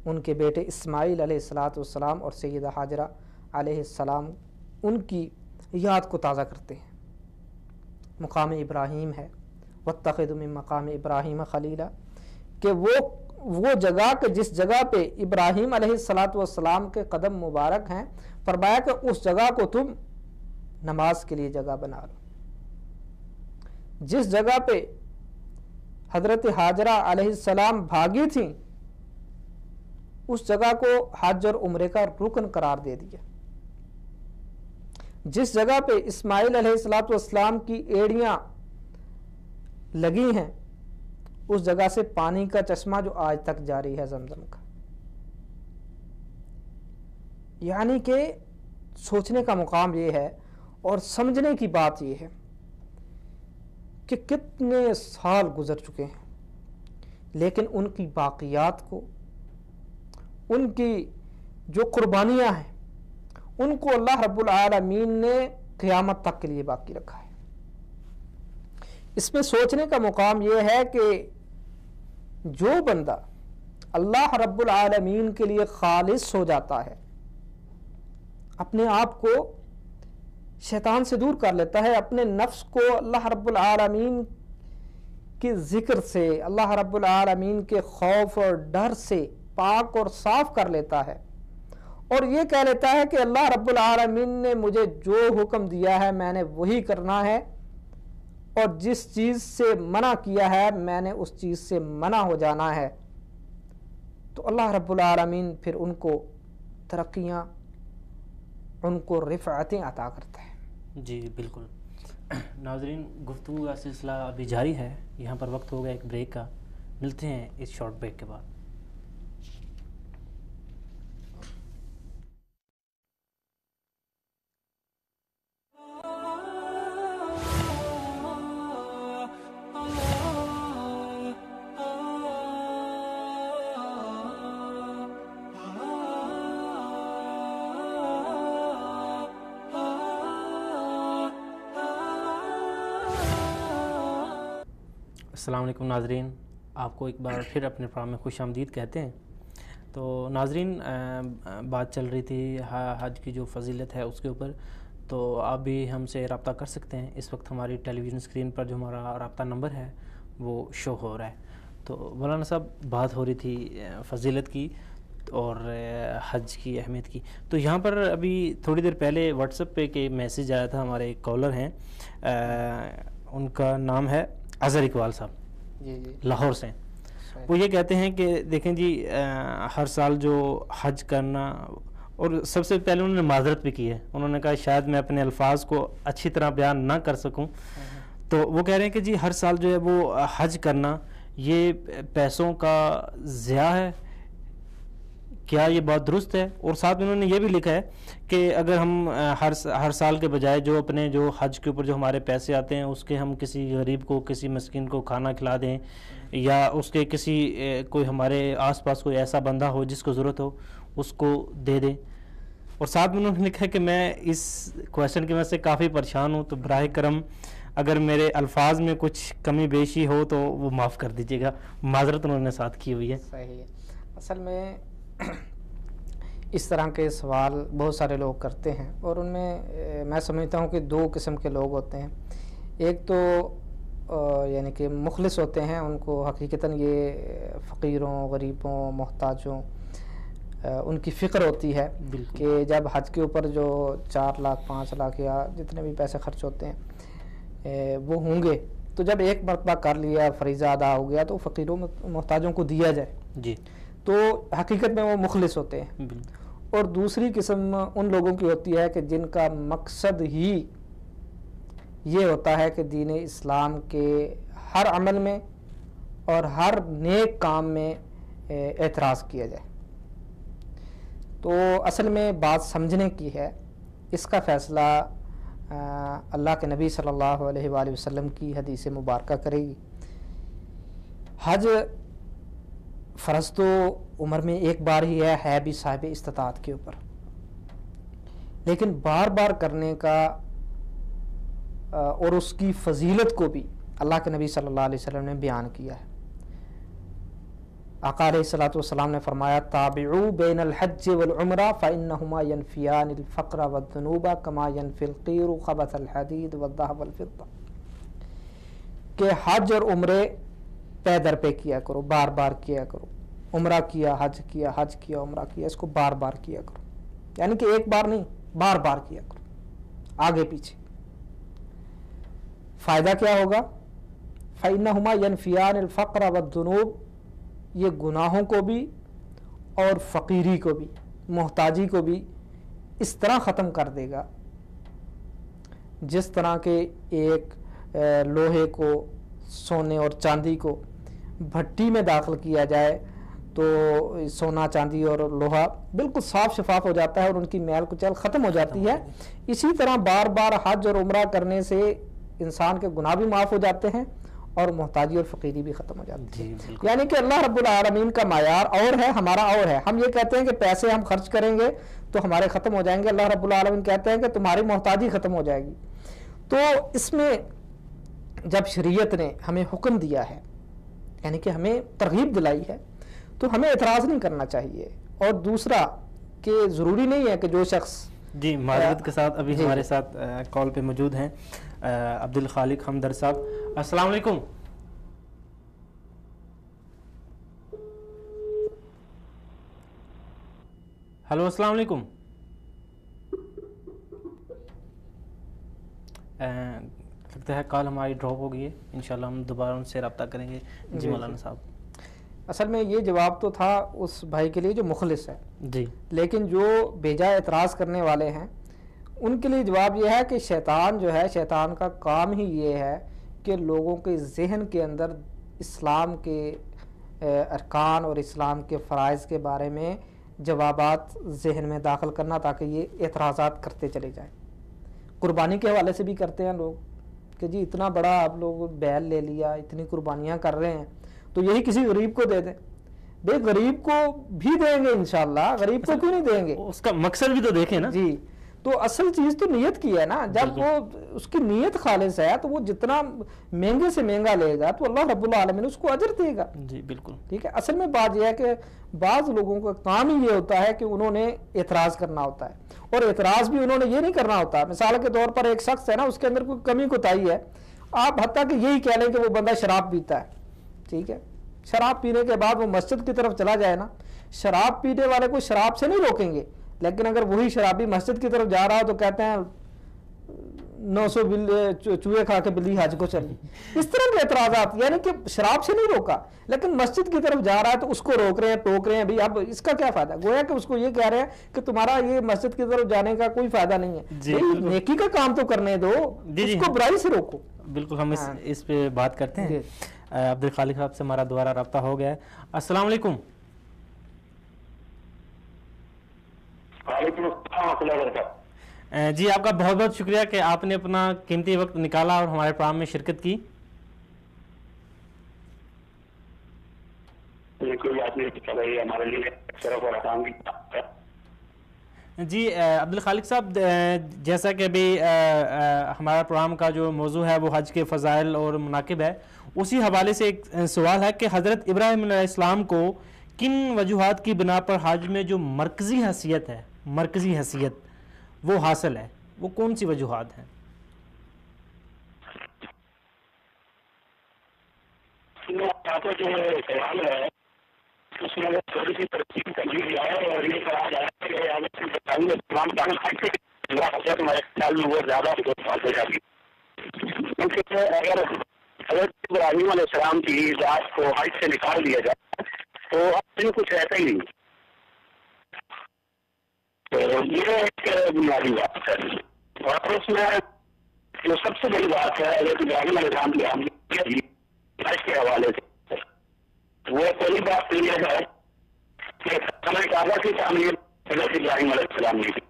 ان کے بیٹے اسماعیل علیہ السلام اور سیدہ حاجرہ علیہ السلام, ان کی یاد کو تازہ کرتے ہیں. مقام ابراہیم ہے, واتخذوا من مقام ابراہیم خلیلا, کہ وہ جگہ کہ جس جگہ پہ ابراہیم علیہ السلام کے قدم مبارک ہیں, فرمایا کہ اس جگہ کو تم نماز کے لیے جگہ بنا لو. جس جگہ پہ حضرت حاجرہ علیہ السلام بھاگی تھیں, اس جگہ کو حج اور عمرے کا رکن قرار دے دیا. جس جگہ پہ اسماعیل علیہ السلام کی ایڑیاں لگی ہیں, اس جگہ سے پانی کا چشمہ جو آج تک جاری ہے زمزم کا. یعنی کہ سوچنے کا مقام یہ ہے اور سمجھنے کی بات یہ ہے کہ کتنے سال گزر چکے ہیں, لیکن ان کی باقیات کو, ان کی جو قربانیاں ہیں, ان کو اللہ رب العالمین نے قیامت تک کے لیے باقی رکھا ہے. اس میں سوچنے کا مقام یہ ہے کہ جو بندہ اللہ رب العالمین کے لیے خالص ہو جاتا ہے, اپنے آپ کو شیطان سے دور کر لیتا ہے، اپنے نفس کو اللہ رب العالمین کے ذکر سے، اللہ رب العالمین کے خوف اور ڈر سے پاک اور صاف کر لیتا ہے، اور یہ کہہ لیتا ہے کہ اللہ رب العالمین نے مجھے جو حکم دیا ہے میں نے وہی کرنا ہے، اور جس چیز سے منع کیا ہے میں نے اس چیز سے منع ہو جانا ہے. تو اللہ رب العالمین پھر ان کو ترقیاں، ان کو رفعتیں عطا کرتا ہے. جی بالکل. ناظرین، گفتگو کا سلسلہ ابھی جاری ہے، یہاں پر وقت ہو گیا ایک بریک کا، ملتے ہیں اس شارٹ بریک کے بعد. السلام علیکم ناظرین، آپ کو ایک بار پھر اپنے پروگرام میں خوش آمدید کہتے ہیں. تو ناظرین، بات چل رہی تھی حج کی جو فضیلت ہے اس کے اوپر، تو آپ بھی ہم سے رابطہ کر سکتے ہیں. اس وقت ہماری ٹیلی ویژن اسکرین پر جو ہمارا رابطہ نمبر ہے وہ شو ہو رہا ہے. تو مولانا صاحب، بات ہو رہی تھی فضیلت کی اور حج کی اہمیت کی. تو یہاں پر ابھی تھوڑی دیر پہلے واٹس ایپ پہ کہ میسیج آیا تھا، ہمارے ایک کالر ہیں، ان کا نام ہے اظہر اقبال صاحب، جی لاہور سے. وہ یہ کہتے ہیں کہ دیکھیں جی، ہر سال جو حج کرنا، اور سب سے پہلے انہوں نے معذرت بھی کی ہے، انہوں نے کہا شاید میں اپنے الفاظ کو اچھی طرح بیان نہ کر سکوں. تو وہ کہہ رہے ہیں کہ جی ہر سال جو ہے وہ حج کرنا یہ پیسوں کا ضیاع ہے، کیا یہ بات درست ہے؟ اور ساتھ میں انہوں نے یہ بھی لکھا ہے کہ اگر ہم ہر سال کے بجائے جو اپنے جو حج کے اوپر جو ہمارے پیسے آتے ہیں اس کے ہم کسی غریب کو، کسی مسکین کو کھانا کھلا دیں، یا اس کے کسی کوئی ہمارے آس پاس کوئی ایسا بندہ ہو جس کو ضرورت ہو اس کو دے دیں. اور ساتھ میں انہوں نے لکھا ہے کہ میں اس کویشچن کی وجہ سے کافی پریشان ہوں، تو براہ کرم اگر میرے الفاظ میں کچھ کمی بیشی ہو تو وہ معاف کر دیجیے گا. معذرت انہوں نے ساتھ کی ہوئی ہے. صحیح ہے. اصل میں اس طرح کے سوال بہت سارے لوگ کرتے ہیں، اور ان میں سمجھتا ہوں کہ دو قسم کے لوگ ہوتے ہیں. ایک تو یعنی کہ مخلص ہوتے ہیں، ان کو حقیقتاً یہ فقیروں، غریبوں، محتاجوں ان کی فکر ہوتی ہے کہ جب حج کے اوپر جو 4 لاکھ 5 لاکھ یا جتنے بھی پیسے خرچ ہوتے ہیں وہ ہوں گے، تو جب ایک مرتبہ کر لیا، فریضہ ادا ہو گیا، تو فقیروں محتاجوں کو دیا جائے. جی، تو حقیقت میں وہ مخلص ہوتے ہیں. اور دوسری قسم ان لوگوں کی ہوتی ہے کہ جن کا مقصد ہی یہ ہوتا ہے کہ دین اسلام کے ہر عمل میں اور ہر نیک کام میں اعتراض کیا جائے. تو اصل میں بات سمجھنے کی ہے. اس کا فیصلہ اللہ کے نبی صلی اللہ علیہ وآلہ وسلم کی حدیث مبارکہ کرے گی. حج فرض تو عمر میں ایک بار ہی ہے بھی صاحب استطاعت کے اوپر، لیکن بار بار کرنے کا اور اس کی فضیلت کو بھی اللہ کے نبی صلی اللہ علیہ وسلم نے بیان کیا ہے. آقا علیہ الصلوۃ والسلام نے فرمایا تابعوا بین الحج والعمرہ فإنہما ینفیان الفقر والذنوب کما ینفی القیر خبث الحدید والذہب والفضہ، کہ حج اور عمرے پے در پہ کیا کرو، بار بار کیا کرو. عمرہ کیا، حج کیا، حج کیا، عمرہ کیا، اس کو بار بار کیا کرو. یعنی کہ ایک بار نہیں، بار بار کیا کرو، آگے پیچھے. فائدہ کیا ہوگا؟ فإنہما ینفیان الفقر والذنوب، یہ گناہوں کو بھی اور فقیری کو بھی، محتاجی کو بھی اس طرح ختم کر دے گا جس طرح کہ ایک لوہے کو، سونے اور چاندی کو بھٹی میں داخل کیا جائے تو سونا، چاندی اور لوہا بالکل صاف شفاف ہو جاتا ہے اور ان کی میل کچیل ختم ہو جاتی ہے. اسی طرح بار بار حج اور عمرہ کرنے سے انسان کے گناہ بھی معاف ہو جاتے ہیں اور محتاجی اور فقیری بھی ختم ہو جاتی ہے. یعنی کہ اللہ رب العالمین کا معیار اور ہے، ہمارا اور ہے. ہم یہ کہتے ہیں کہ پیسے ہم خرچ کریں گے تو ہمارے ختم ہو جائیں گے، اللہ رب العالمین کہتے ہیں کہ تمہاری محتاجی ختم ہو جائے گی. تو اس میں جب شریعت نے ہمیں حکم دیا ہے، یعنی کہ ہمیں ترغیب دلائی ہے، تو ہمیں اعتراض نہیں کرنا چاہیے. اور دوسرا کہ ضروری نہیں ہے کہ جو شخص جی معذرت کے ساتھ ابھی ہمارے ساتھ کال پہ موجود ہیں عبدالخالق ہمدرد صاحب. السلام علیکم. ہلو السلام علیکم. لگتا ہے کال ہماری ڈراپ ہو گئی ہے, انشاءاللہ ہم دوبارہ ان سے رابطہ کریں گے. جی مولانا صاحب, اصل میں یہ جواب تو تھا اس بھائی کے لیے جو مخلص ہے جی, لیکن جو بیجا اعتراض کرنے والے ہیں ان کے لیے جواب یہ ہے کہ شیطان جو ہے, شیطان کا کام ہی یہ ہے کہ لوگوں کے ذہن کے اندر اسلام کے ارکان اور اسلام کے فرائض کے بارے میں جوابات ذہن میں داخل کرنا, تاکہ یہ اعتراضات کرتے چلے جائیں. قربانی کے حوالے سے بھی کرتے ہیں لوگ کہ جی اتنا بڑا آپ لوگ بیل لے لیا, اتنی قربانیاں کر رہے ہیں, تو یہی کسی غریب کو دے دیں. بے غریب کو بھی دیں گے انشاءاللہ, غریب کو کیوں نہیں دیں گے؟ اس کا مقصد بھی تو دیکھیں نا. جی, تو اصل چیز تو نیت کی ہے نا. جب وہ اس کی نیت خالص ہے تو وہ جتنا مہنگے سے مہنگا لے گا تو اللہ رب العالمین اس کو اجر دے گا. جی بالکل ٹھیک ہے. اصل میں بات یہ ہے کہ بعض لوگوں کا کام ہی یہ ہوتا ہے کہ انہوں نے اعتراض کرنا ہوتا ہے, اور اعتراض بھی انہوں نے یہ نہیں کرنا ہوتا. مثال کے طور پر ایک شخص ہے نا, اس کے اندر کوئی کمی کوتاہی ہے, آپ حتیٰ کہ یہی کہہ لیں کہ وہ بندہ شراب پیتا ہے, ٹھیک ہے, شراب پینے کے بعد وہ مسجد کی طرف چلا جائے نا, شراب پینے والے کو شراب سے نہیں روکیں گے, لیکن اگر وہی شرابی مسجد کی طرف جا رہا ہو تو کہتے ہیں 900 چوہے کھا کے بلی حج کو چلی. اس طرح کے اعتراضات, یعنی کہ شراب سے نہیں روکا لیکن مسجد کی طرف جا رہا ہے تو اس کو روک رہے ہیں, ٹوک رہے ہیں. بھائی اب اس کا کیا فائدہ؟ گویا کہ اس کو یہ کہہ رہے ہیں کہ تمہارا یہ مسجد کی طرف جانے کا کوئی فائدہ نہیں ہے. نیکی کا کام تو کرنے دو, اس کو برائی سے روکو. بالکل, ہم اس پہ بات کرتے ہیں. عبدالخالق صاحب سے ہمارا دوبارہ رابطہ ہو گیا ہے. السلام علیکم. جی, آپ کا بہت بہت شکریہ کہ آپ نے اپنا قیمتی وقت نکالا اور ہمارے پروگرام میں شرکت کی. جی عبدالخالق صاحب, جیسا کہ ابھی ہمارا پروگرام کا جو موضوع ہے وہ حج کے فضائل اور مناقب ہے, اسی حوالے سے ایک سوال ہے کہ حضرت ابراہیم علیہ السلام کو کن وجوہات کی بنا پر حج میں جو مرکزی حیثیت ہے, مرکزی حیثیت وہ حاصل ہے, وہ کون سی وجوہات ہیں؟ جو سوال ہے اس میں تھوڑی سی ترتیب کر لی جائے اور یہ کہا جائے کہ ہمارے خیال میں وہ زیادہ ہو جائے گی, کیونکہ اگر حضرت ابراہیم علیہ السلام کی ذات کو حج سے نکال دیا جائے تو اب کچھ ایسا ہی نہیں. تو یہ ایک بنیادی بات ہے, اور اس میں جو سب سے بڑی بات ہے حضرت ابراہیم علیہ السلام کی حج کے حوالے سے, وہ پہلی بات تو یہ ہے کہ خانہ کعبہ کی تعمیر حضرت ابراہیم علیہ السلام نے کی.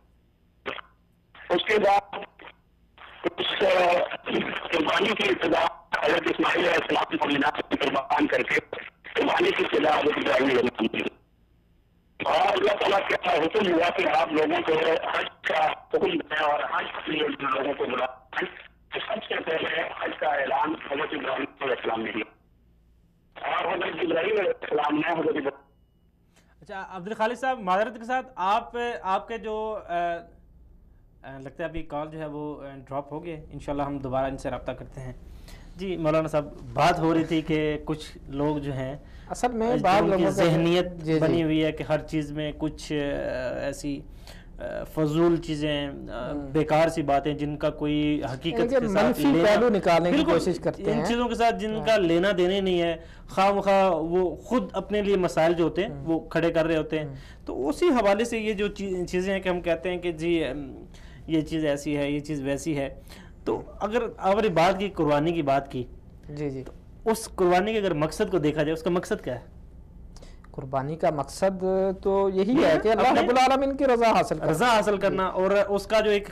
اس کے بعد اس قربانی کی ابتدا حضرت اسماعیل علیہ السلام کو مینا پر قربان کر کے قربانی کی ابتدا حضرت ابراہیم علیہ السلام کی. اور اللہ تعالیٰ کا حکم ہوا کہ آپ لوگوں کو حج کا حکم دیں اور حج کے لیے لوگوں کو بلائیں. تو سب سے پہلے حج کا اعلان حضرت ابراہیم علیہ السلام نے کیا, اور حضرت ابراہیم علیہ السلام نے حضرت. اچھا عبدالخالق صاحب, معذرت کے ساتھ آپ کے جو لگتا ہے ابھی کال جو ہے وہ ڈراپ ہو گئے, انشاءاللہ ہم دوبارہ ان سے رابطہ کرتے ہیں. جی مولانا صاحب, بات ہو رہی تھی کہ کچھ لوگ جو ہیں اصل میں بعض لوگوں کی ذہنیت بنی ہوئی ہے کہ ہر چیز میں کچھ ایسی فضول چیزیں, بیکار سی باتیں جن کا کوئی حقیقت کے ساتھ منفی پہلو نکالنے کی کوشش کرتے ہیں, ان چیزوں کے ساتھ جن کا لینا دینے نہیں ہے, خواہ مخواہ وہ خود اپنے لیے مسائل جو ہوتے ہیں وہ کھڑے کر رہے ہوتے ہیں. تو اسی حوالے سے یہ جو چیزیں ہیں کہ ہم کہتے ہیں کہ جی یہ چیز ایسی ہے, یہ چیز ویسی ہے. تو اگر آپ نے بات کی قربانی کی بات کی, جی جی, اس قربانی کے اگر مقصد کو دیکھا جائے, اس کا مقصد کیا ہے؟ قربانی کا مقصد تو یہی ہے کہ اللہ رب العالمین کی رضا حاصل کرنا, اور اس کا جو ایک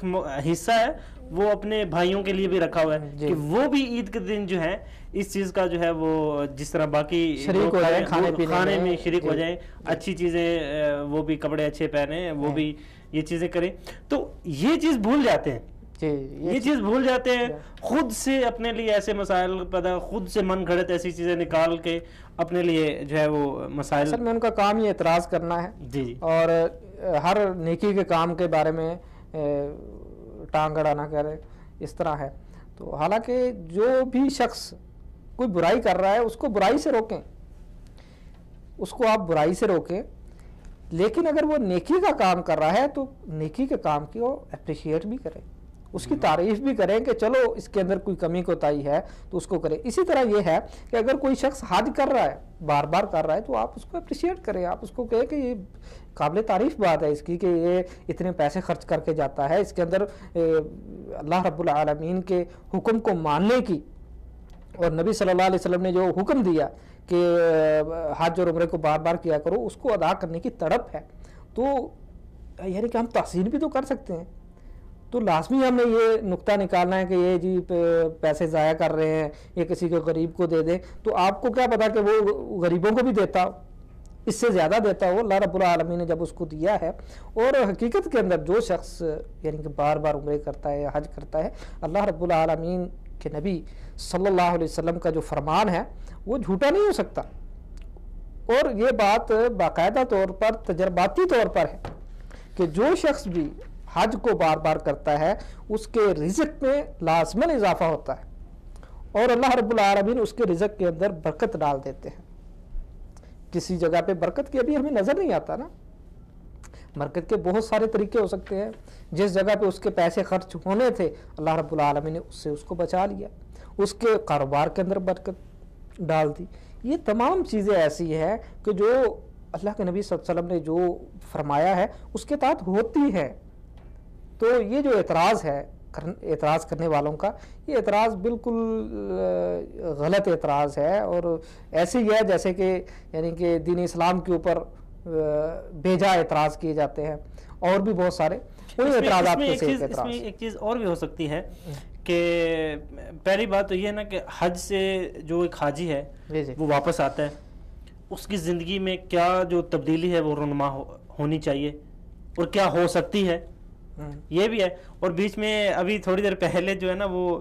حصہ ہے وہ اپنے بھائیوں کے لیے بھی رکھا ہوا ہے کہ وہ بھی عید کے دن جو ہے اس چیز کا جو ہے وہ جس طرح باقی شریک ہو جائیں, کھانے میں شریک ہو جائیں, اچھی چیزیں, وہ بھی کپڑے اچھے پہنے, وہ بھی یہ چیزیں کریں. تو یہ چیز بھول جاتے ہیں, یہ چیز بھول جاتے ہیں, خود سے اپنے لیے ایسے مسائل پیدا, خود سے من گھڑت ایسی چیزیں نکال کے اپنے لیے جو ہے وہ مسائل. اصل میں ان کا کام یہ اعتراض کرنا ہے. جی, اور ہر نیکی کے کام کے بارے میں ٹانگ اڑانا کرے، اس طرح ہے. تو حالانکہ جو بھی شخص کوئی برائی کر رہا ہے اس کو برائی سے روکیں، اس کو آپ برائی سے روکیں. لیکن اگر وہ نیکی کا کام کر رہا ہے تو نیکی کے کام کی وہ اپریشیٹ بھی کریں، اس کی تعریف بھی کریں کہ چلو اس کے اندر کوئی کمی کوتاہی ہے تو اس کو کریں. اسی طرح یہ ہے کہ اگر کوئی شخص حج کر رہا ہے، بار بار کر رہا ہے، تو آپ اس کو اپریشیٹ کریں، آپ اس کو کہیں کہ یہ قابل تعریف بات ہے اس کی کہ یہ اتنے پیسے خرچ کر کے جاتا ہے، اس کے اندر اللہ رب العالمین کے حکم کو ماننے کی اور نبی صلی اللہ علیہ وسلم نے جو حکم دیا کہ حج اور عمرے کو بار بار کیا کرو، اس کو ادا کرنے کی تڑپ ہے. تو یعنی کہ ہم تحسین بھی تو کر سکتے ہیں. تو لازمی ہم نے یہ نقطہ نکالنا ہے کہ یہ جی پیسے ضائع کر رہے ہیں، یہ کسی کو غریب کو دے دیں. تو آپ کو کیا پتا کہ وہ غریبوں کو بھی دیتا ہو، اس سے زیادہ دیتا ہو. اللہ رب العالمین نے جب اس کو دیا ہے. اور حقیقت کے اندر جو شخص یعنی کہ بار بار عمرے کرتا ہے، حج کرتا ہے، اللہ رب العالمین کے نبی صلی اللہ علیہ وسلم کا جو فرمان ہے وہ جھوٹا نہیں ہو سکتا. اور یہ بات باقاعدہ طور پر تجرباتی طور پر ہے کہ جو شخص بھی حج کو بار بار کرتا ہے اس کے رزق میں لازماً اضافہ ہوتا ہے، اور اللہ رب العالمین اس کے رزق کے اندر برکت ڈال دیتے ہیں. کسی جگہ پہ برکت کی ابھی ہمیں نظر نہیں آتا نا. برکت کے بہت سارے طریقے ہو سکتے ہیں. جس جگہ پہ اس کے پیسے خرچ ہونے تھے اللہ رب العالمین نے اس سے اس کو بچا لیا، اس کے کاروبار کے اندر برکت ڈال دی. یہ تمام چیزیں ایسی ہیں کہ جو اللہ کے نبی صلی اللہ علیہ وسلم نے جو فرمایا ہے اس کے تحت ہوتی ہے. تو یہ جو اعتراض ہے اعتراض کرنے والوں کا، یہ اعتراض بالکل غلط اعتراض ہے، اور ایسے ہی ہے جیسے کہ یعنی کہ دین اسلام کے اوپر بیجا اعتراض کیے جاتے ہیں. اور بھی بہت سارے اعتراضات میں سے ایک چیز اور بھی ہو سکتی ہے کہ پہلی بات تو یہ ہے نا کہ حج سے جو ایک حاجی ہے وہ واپس آتا ہے، اس کی زندگی میں کیا جو تبدیلی ہے وہ رونما ہونی چاہیے اور کیا ہو سکتی ہے، یہ بھی ہے. اور بیچ میں ابھی تھوڑی دیر پہلے جو ہے نا وہ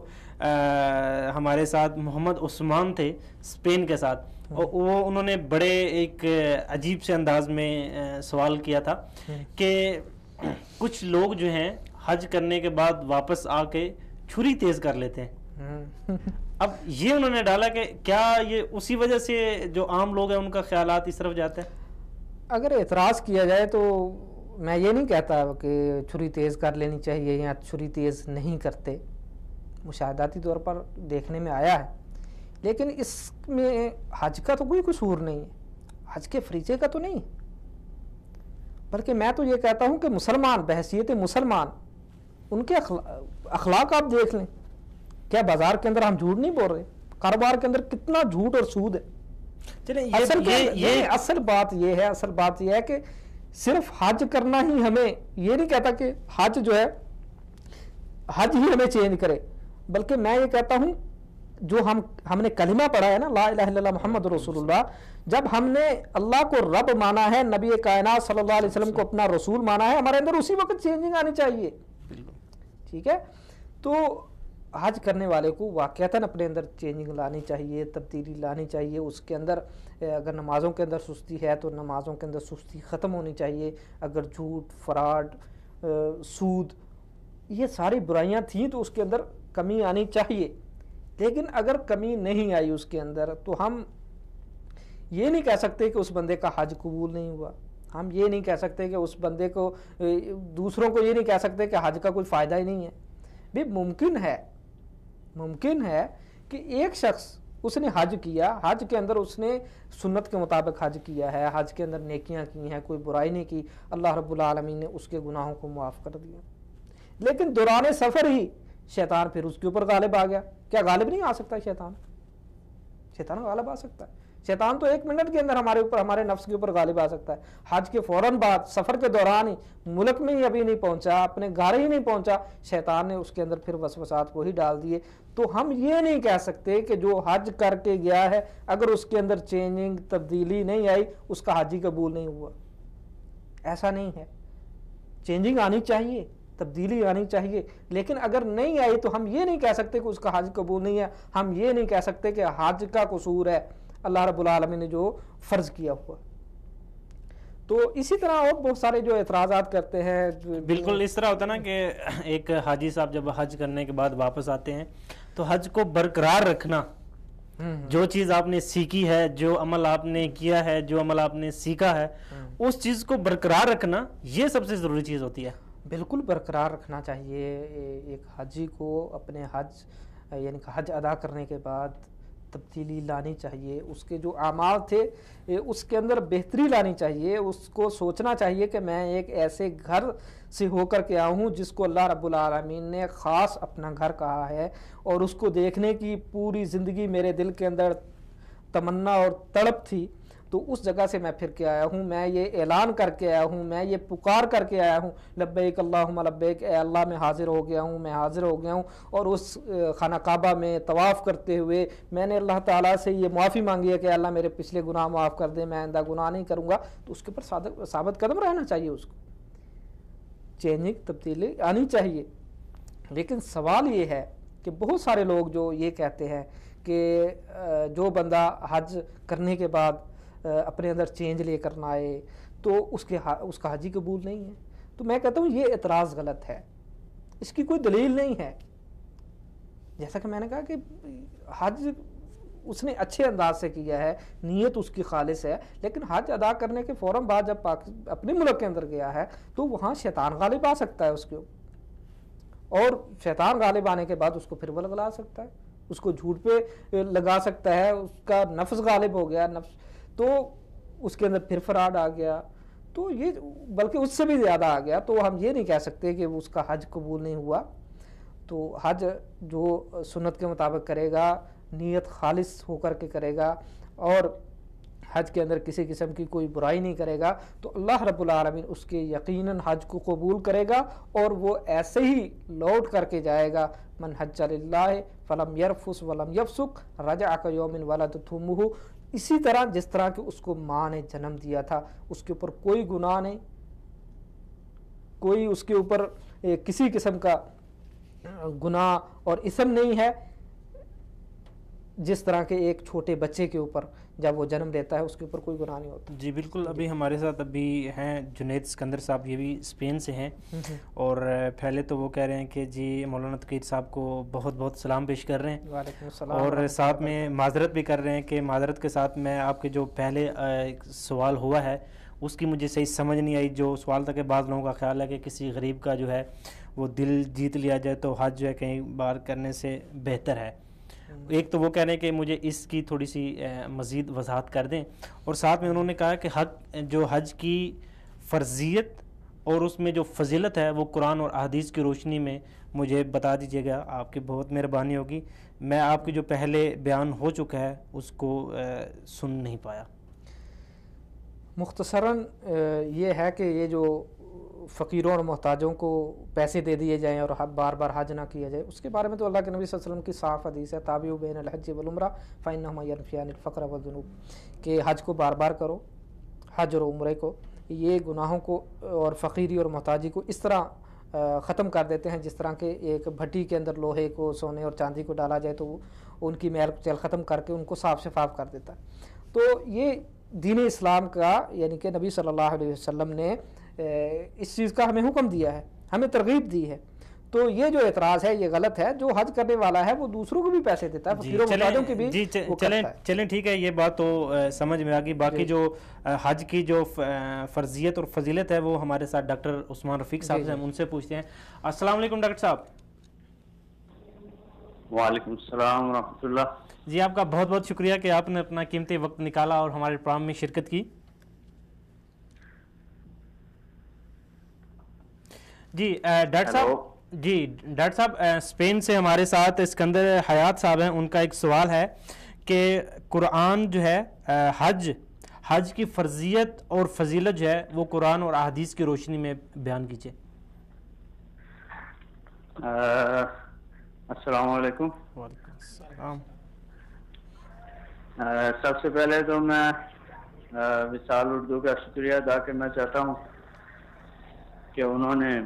ہمارے ساتھ محمد عثمان تھے اسپین کے ساتھ، وہ انہوں نے بڑے ایک عجیب سے انداز میں سوال کیا تھا کہ کچھ لوگ جو ہیں حج کرنے کے بعد واپس آ کے چھری تیز کر لیتے ہیں. اب یہ انہوں نے ڈالا کہ کیا یہ اسی وجہ سے جو عام لوگ ہیں ان کا خیالات اس طرف جاتے ہیں؟ اگر اعتراض کیا جائے تو میں یہ نہیں کہتا کہ چھری تیز کر لینی چاہیے یا چھری تیز نہیں کرتے، مشاہداتی طور پر دیکھنے میں آیا ہے. لیکن اس میں حج کا تو کوئی قصور نہیں ہے، حج کے فریضے کا تو نہیں، بلکہ میں تو یہ کہتا ہوں کہ مسلمان بحیثیت مسلمان ان کے اخلاق آپ دیکھ لیں. کیا بازار کے اندر ہم جھوٹ نہیں بول رہے؟ کاروبار کے اندر کتنا جھوٹ اور سود ہے. اصل بات یہ ہے کہ صرف حج کرنا ہی ہمیں یہ نہیں کہتا کہ حج جو ہے حج ہی ہمیں چینج کرے، بلکہ میں یہ کہتا ہوں جو ہم نے کلمہ پڑھا ہے نا لا الہ الا اللہ محمد رسول اللہ، جب ہم نے اللہ کو رب مانا ہے، نبی کائنات صلی اللہ علیہ وسلم کو اپنا رسول مانا ہے، ہمارے اندر اسی وقت چینجنگ آنی چاہیے. ٹھیک ہے، تو حج کرنے والے کو واقعتاً اپنے اندر چینجنگ لانی چاہیے، تبدیلی لانی چاہیے. اس کے اندر اگر نمازوں کے اندر سستی ہے تو نمازوں کے اندر سستی ختم ہونی چاہیے. اگر جھوٹ، فراڈ، سود، یہ ساری برائیاں تھیں تو اس کے اندر کمی آنی چاہیے. لیکن اگر کمی نہیں آئی اس کے اندر تو ہم یہ نہیں کہہ سکتے کہ اس بندے کا حج قبول نہیں ہوا. ہم یہ نہیں کہہ سکتے کہ اس بندے کو، دوسروں کو یہ نہیں کہہ سکتے کہ حج کا کوئی فائدہ ہی نہیں ہے. بھی ممکن ہے کہ ایک شخص اس نے حج کیا، حج کے اندر اس نے سنت کے مطابق حج کیا ہے، حج کے اندر نیکیاں کی ہیں، کوئی برائی نہیں کی، اللہ رب العالمین نے اس کے گناہوں کو معاف کر دیا. لیکن دوران سفر ہی شیطان پھر اس کے اوپر غالب آ گیا. کیا غالب نہیں آ سکتا شیطان غالب آ سکتا ہے. شیطان تو 1 منٹ کے اندر ہمارے اوپر، ہمارے نفس کے اوپر غالب آ سکتا ہے. حج کے فوراً بعد سفر کے دوران ہی، ملک میں ہی ابھی نہیں پہنچا، اپنے گھر ہی نہیں پہنچا، شیطان نے اس کے اندر پھر وسوسات وہی ڈال دیے. تو ہم یہ نہیں کہہ سکتے کہ جو حج کر کے گیا ہے اگر اس کے اندر چینجنگ، تبدیلی نہیں آئی، اس کا حج ہی قبول نہیں ہوا. ایسا نہیں ہے. چینجنگ آنی چاہیے، تبدیلی آنی چاہیے، لیکن اگر نہیں آئی تو ہم یہ نہیں کہہ سکتے کہ اس کا حج قبول نہیں ہے. ہم یہ نہیں کہہ سکتے کہ حج کا قصور ہے اللہ رب العالمین نے جو فرض کیا ہوا. تو اسی طرح اور بہت سارے جو اعتراضات کرتے ہیں. بالکل اس طرح ہوتا ہے نا کہ ایک حاجی صاحب جب حج کرنے کے بعد واپس آتے ہیں تو حج کو برقرار رکھنا, جو چیز آپ نے سیکھی ہے, جو عمل آپ نے کیا ہے, جو عمل آپ نے سیکھا ہے, اس چیز کو برقرار رکھنا یہ سب سے ضروری چیز ہوتی ہے. بالکل برقرار رکھنا چاہیے. ایک حاجی کو اپنے حج یعنی کہ حج ادا کرنے کے بعد تبدیلی لانی چاہیے, اس کے جو اعمال تھے اس کے اندر بہتری لانی چاہیے. اس کو سوچنا چاہیے کہ میں ایک ایسے گھر سے ہو کر کے آؤں ہوں جس کو اللہ رب العالمین نے خاص اپنا گھر کہا ہے, اور اس کو دیکھنے کی پوری زندگی میرے دل کے اندر تمنا اور تڑپ تھی. تو اس جگہ سے میں پھر کے آیا ہوں, میں یہ اعلان کر کے آیا ہوں, میں یہ پکار کر کے آیا ہوں, لبیک اللہم لبیک, اے اللہ میں حاضر ہو گیا ہوں, میں حاضر ہو گیا ہوں. اور اس خانہ کعبہ میں طواف کرتے ہوئے میں نے اللہ تعالیٰ سے یہ معافی مانگی ہے کہ اللہ میرے پچھلے گناہ معاف کر دے, میں آئندہ گناہ نہیں کروں گا. تو اس کے اوپر ثابت قدم رہنا چاہیے, اس کو چینجنگ تبدیلی آنی چاہیے. لیکن سوال یہ ہے کہ بہت سارے لوگ جو یہ کہتے ہیں کہ جو بندہ حج کرنے کے بعد اپنے اندر چینج لے کر نہ آئے تو اس کا حج ہی قبول نہیں ہے. تو میں کہتا ہوں یہ اعتراض غلط ہے, اس کی کوئی دلیل نہیں ہے. جیسا کہ میں نے کہا کہ حج اس نے اچھے انداز سے کیا ہے, نیت اس کی خالص ہے, لیکن حج ادا کرنے کے فوراً بعد جب اپنے ملک کے اندر گیا ہے تو وہاں شیطان غالب آ سکتا ہے اس کے, اور شیطان غالب آنے کے بعد اس کو پھر ولگلا سکتا ہے, اس کو جھوٹ پہ لگا سکتا ہے, اس کا نفس غالب ہو گیا, نفس تو اس کے اندر پھر فراڈ آ گیا, تو یہ بلکہ اس سے بھی زیادہ آ گیا. تو ہم یہ نہیں کہہ سکتے کہ اس کا حج قبول نہیں ہوا. تو حج جو سنت کے مطابق کرے گا, نیت خالص ہو کر کے کرے گا, اور حج کے اندر کسی قسم کی کوئی برائی نہیں کرے گا, تو اللہ رب العالمین اس کے یقیناً حج کو قبول کرے گا, اور وہ ایسے ہی لوٹ کر کے جائے گا. من حج للہ فلم یرفس ولم یفسق رجع کیوم ولدتہ امہ. اسی طرح جس طرح کہ اس کو ماں نے جنم دیا تھا, اس کے اوپر کوئی گناہ نہیں, کوئی اس کے اوپر کسی قسم کا گناہ اور اثم نہیں ہے, جس طرح کہ ایک چھوٹے بچے کے اوپر جب وہ جنم لیتا ہے اس کے اوپر کوئی گناہ نہیں ہوتا. جی بالکل. ابھی ہمارے ساتھ ابھی ہیں جنید اسکندر صاحب, یہ بھی اسپین سے ہیں, اور پہلے تو وہ کہہ رہے ہیں کہ جی مولانا تقیر صاحب کو بہت بہت سلام پیش کر رہے ہیں, وعلیکم السلام, اور ساتھ میں معذرت بھی کر رہے ہیں کہ معذرت کے ساتھ میں آپ کے جو پہلے سوال ہوا ہے اس کی مجھے صحیح سمجھ نہیں آئی. جو سوال تھا کہ بعض لوگوں کا خیال ہے کہ کسی غریب کا جو ہے وہ دل جیت لیا جائے تو حج جو ہے کہیں بار کرنے سے بہتر ہے. ایک تو وہ کہہ رہے ہیں کہ مجھے اس کی تھوڑی سی مزید وضاحت کر دیں, اور ساتھ میں انہوں نے کہا کہ حج کی فرضیت اور اس میں جو فضیلت ہے وہ قرآن اور احادیث کی روشنی میں مجھے بتا دیجیے گا, آپ کی بہت مہربانی ہوگی. میں آپ کی جو پہلے بیان ہو چکا ہے اس کو سن نہیں پایا. مختصراً یہ ہے کہ یہ جو فقیروں اور محتاجوں کو پیسے دے دیے جائیں اور بار بار حج نہ کیا جائے, اس کے بارے میں تو اللہ کے نبی صلی اللہ علیہ وسلم کی صاف حدیث ہے, تابعوا بین الحج والعمرہ فإنہما ینفیان الفقر والذنوب, کہ حج کو بار بار کرو, حج اور عمرے کو, یہ گناہوں کو اور فقیری اور محتاجی کو اس طرح ختم کر دیتے ہیں جس طرح کہ ایک بھٹی کے اندر لوہے کو, سونے اور چاندی کو ڈالا جائے تو وہ ان کی میل چل ختم کر کے ان کو صاف شفاف کر دیتا ہے. تو یہ دین اسلام کا یعنی کہ نبی صلی اللہ علیہ وسلم نے اس چیز کا ہمیں حکم دیا ہے, ہمیں ترغیب دی ہے. تو یہ جو اعتراض ہے یہ غلط ہے. جو حج کرنے والا ہے وہ دوسروں کو بھی پیسے دیتا ہے, فقیروں محتاجوں کی بھی. چلیں ٹھیک ہے, یہ بات تو سمجھ میں آ گئی. باقی جو حج کی جو فرضیت اور فضیلت ہے وہ ہمارے ساتھ ڈاکٹر عثمان رفیق صاحب سے, ہم ان سے پوچھتے ہیں. السلام علیکم ڈاکٹر صاحب. وعلیکم السلام ورحمۃ اللہ. جی آپ کا بہت بہت شکریہ کہ آپ نے اپنا قیمتی وقت نکالا اور ہمارے پروگرام میں شرکت کی. جی ڈاکٹر صاحب اسپین سے ہمارے ساتھ اسکندر حیات صاحب ہیں. ان کا ایک سوال ہے کہ قرآن جو ہے حج کی فرضیت اور فضیلت جو ہے وہ قرآن اور احادیث کی روشنی میں بیان کیجیے. السلام علیکم. وعلیکم السلام. سب سے پہلے تو میں وصال اردو کا شکریہ ادا کرنا چاہتا ہوں کہ انہوں نے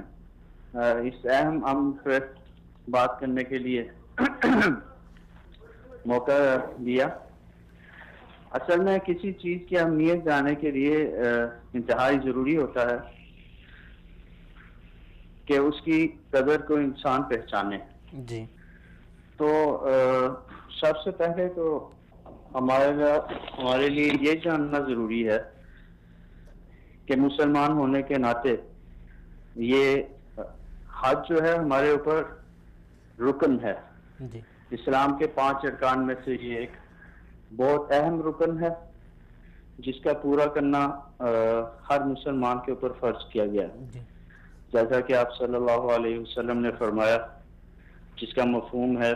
اس اہم امر پہ بات کرنے کے لیے موقع دیا. اصل میں کسی چیز کی اہمیت جاننے کے لیے انتہائی ضروری ہوتا ہے کہ اس کی قدر کو انسان پہچانے. جی. تو سب سے پہلے تو ہمارے لیے یہ جاننا ضروری ہے کہ مسلمان ہونے کے ناطے یہ حج جو ہے ہمارے اوپر رکن ہے. جی. اسلام کے 5 ارکان میں سے یہ ایک بہت اہم رکن ہے جس کا پورا کرنا ہر مسلمان کے اوپر فرض کیا گیا ہے. جی. جیسا کہ آپ صلی اللہ علیہ وسلم نے فرمایا، جس کا مفہوم ہے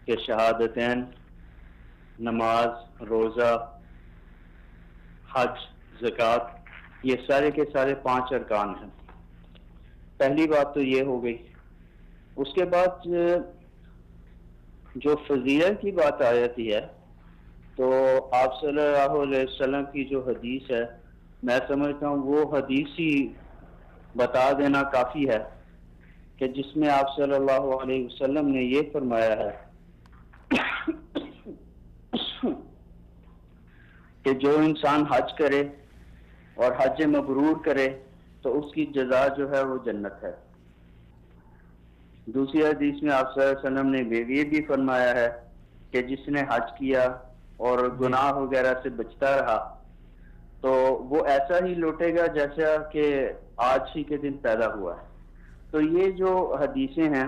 کہ شہادتین، نماز، روزہ، حج، زکوٰۃ، یہ سارے کے سارے 5 ارکان ہیں. پہلی بات تو یہ ہو گئی. اس کے بعد جو فضیلت کی بات آ جاتی ہے تو آپ صلی اللہ علیہ وسلم کی جو حدیث ہے، میں سمجھتا ہوں وہ حدیث ہی بتا دینا کافی ہے کہ جس میں آپ صلی اللہ علیہ وسلم نے یہ فرمایا ہے کہ جو انسان حج کرے اور حج مبرور کرے تو اس کی جزا جو ہے وہ جنت ہے. دوسری حدیث میں آپ صلی اللہ علیہ وسلم نے یہ بھی فرمایا ہے کہ جس نے حج کیا اور گناہ وغیرہ سے بچتا رہا تو وہ ایسا ہی لوٹے گا جیسا کہ آج ہی کے دن پیدا ہوا ہے. تو یہ جو حدیثیں ہیں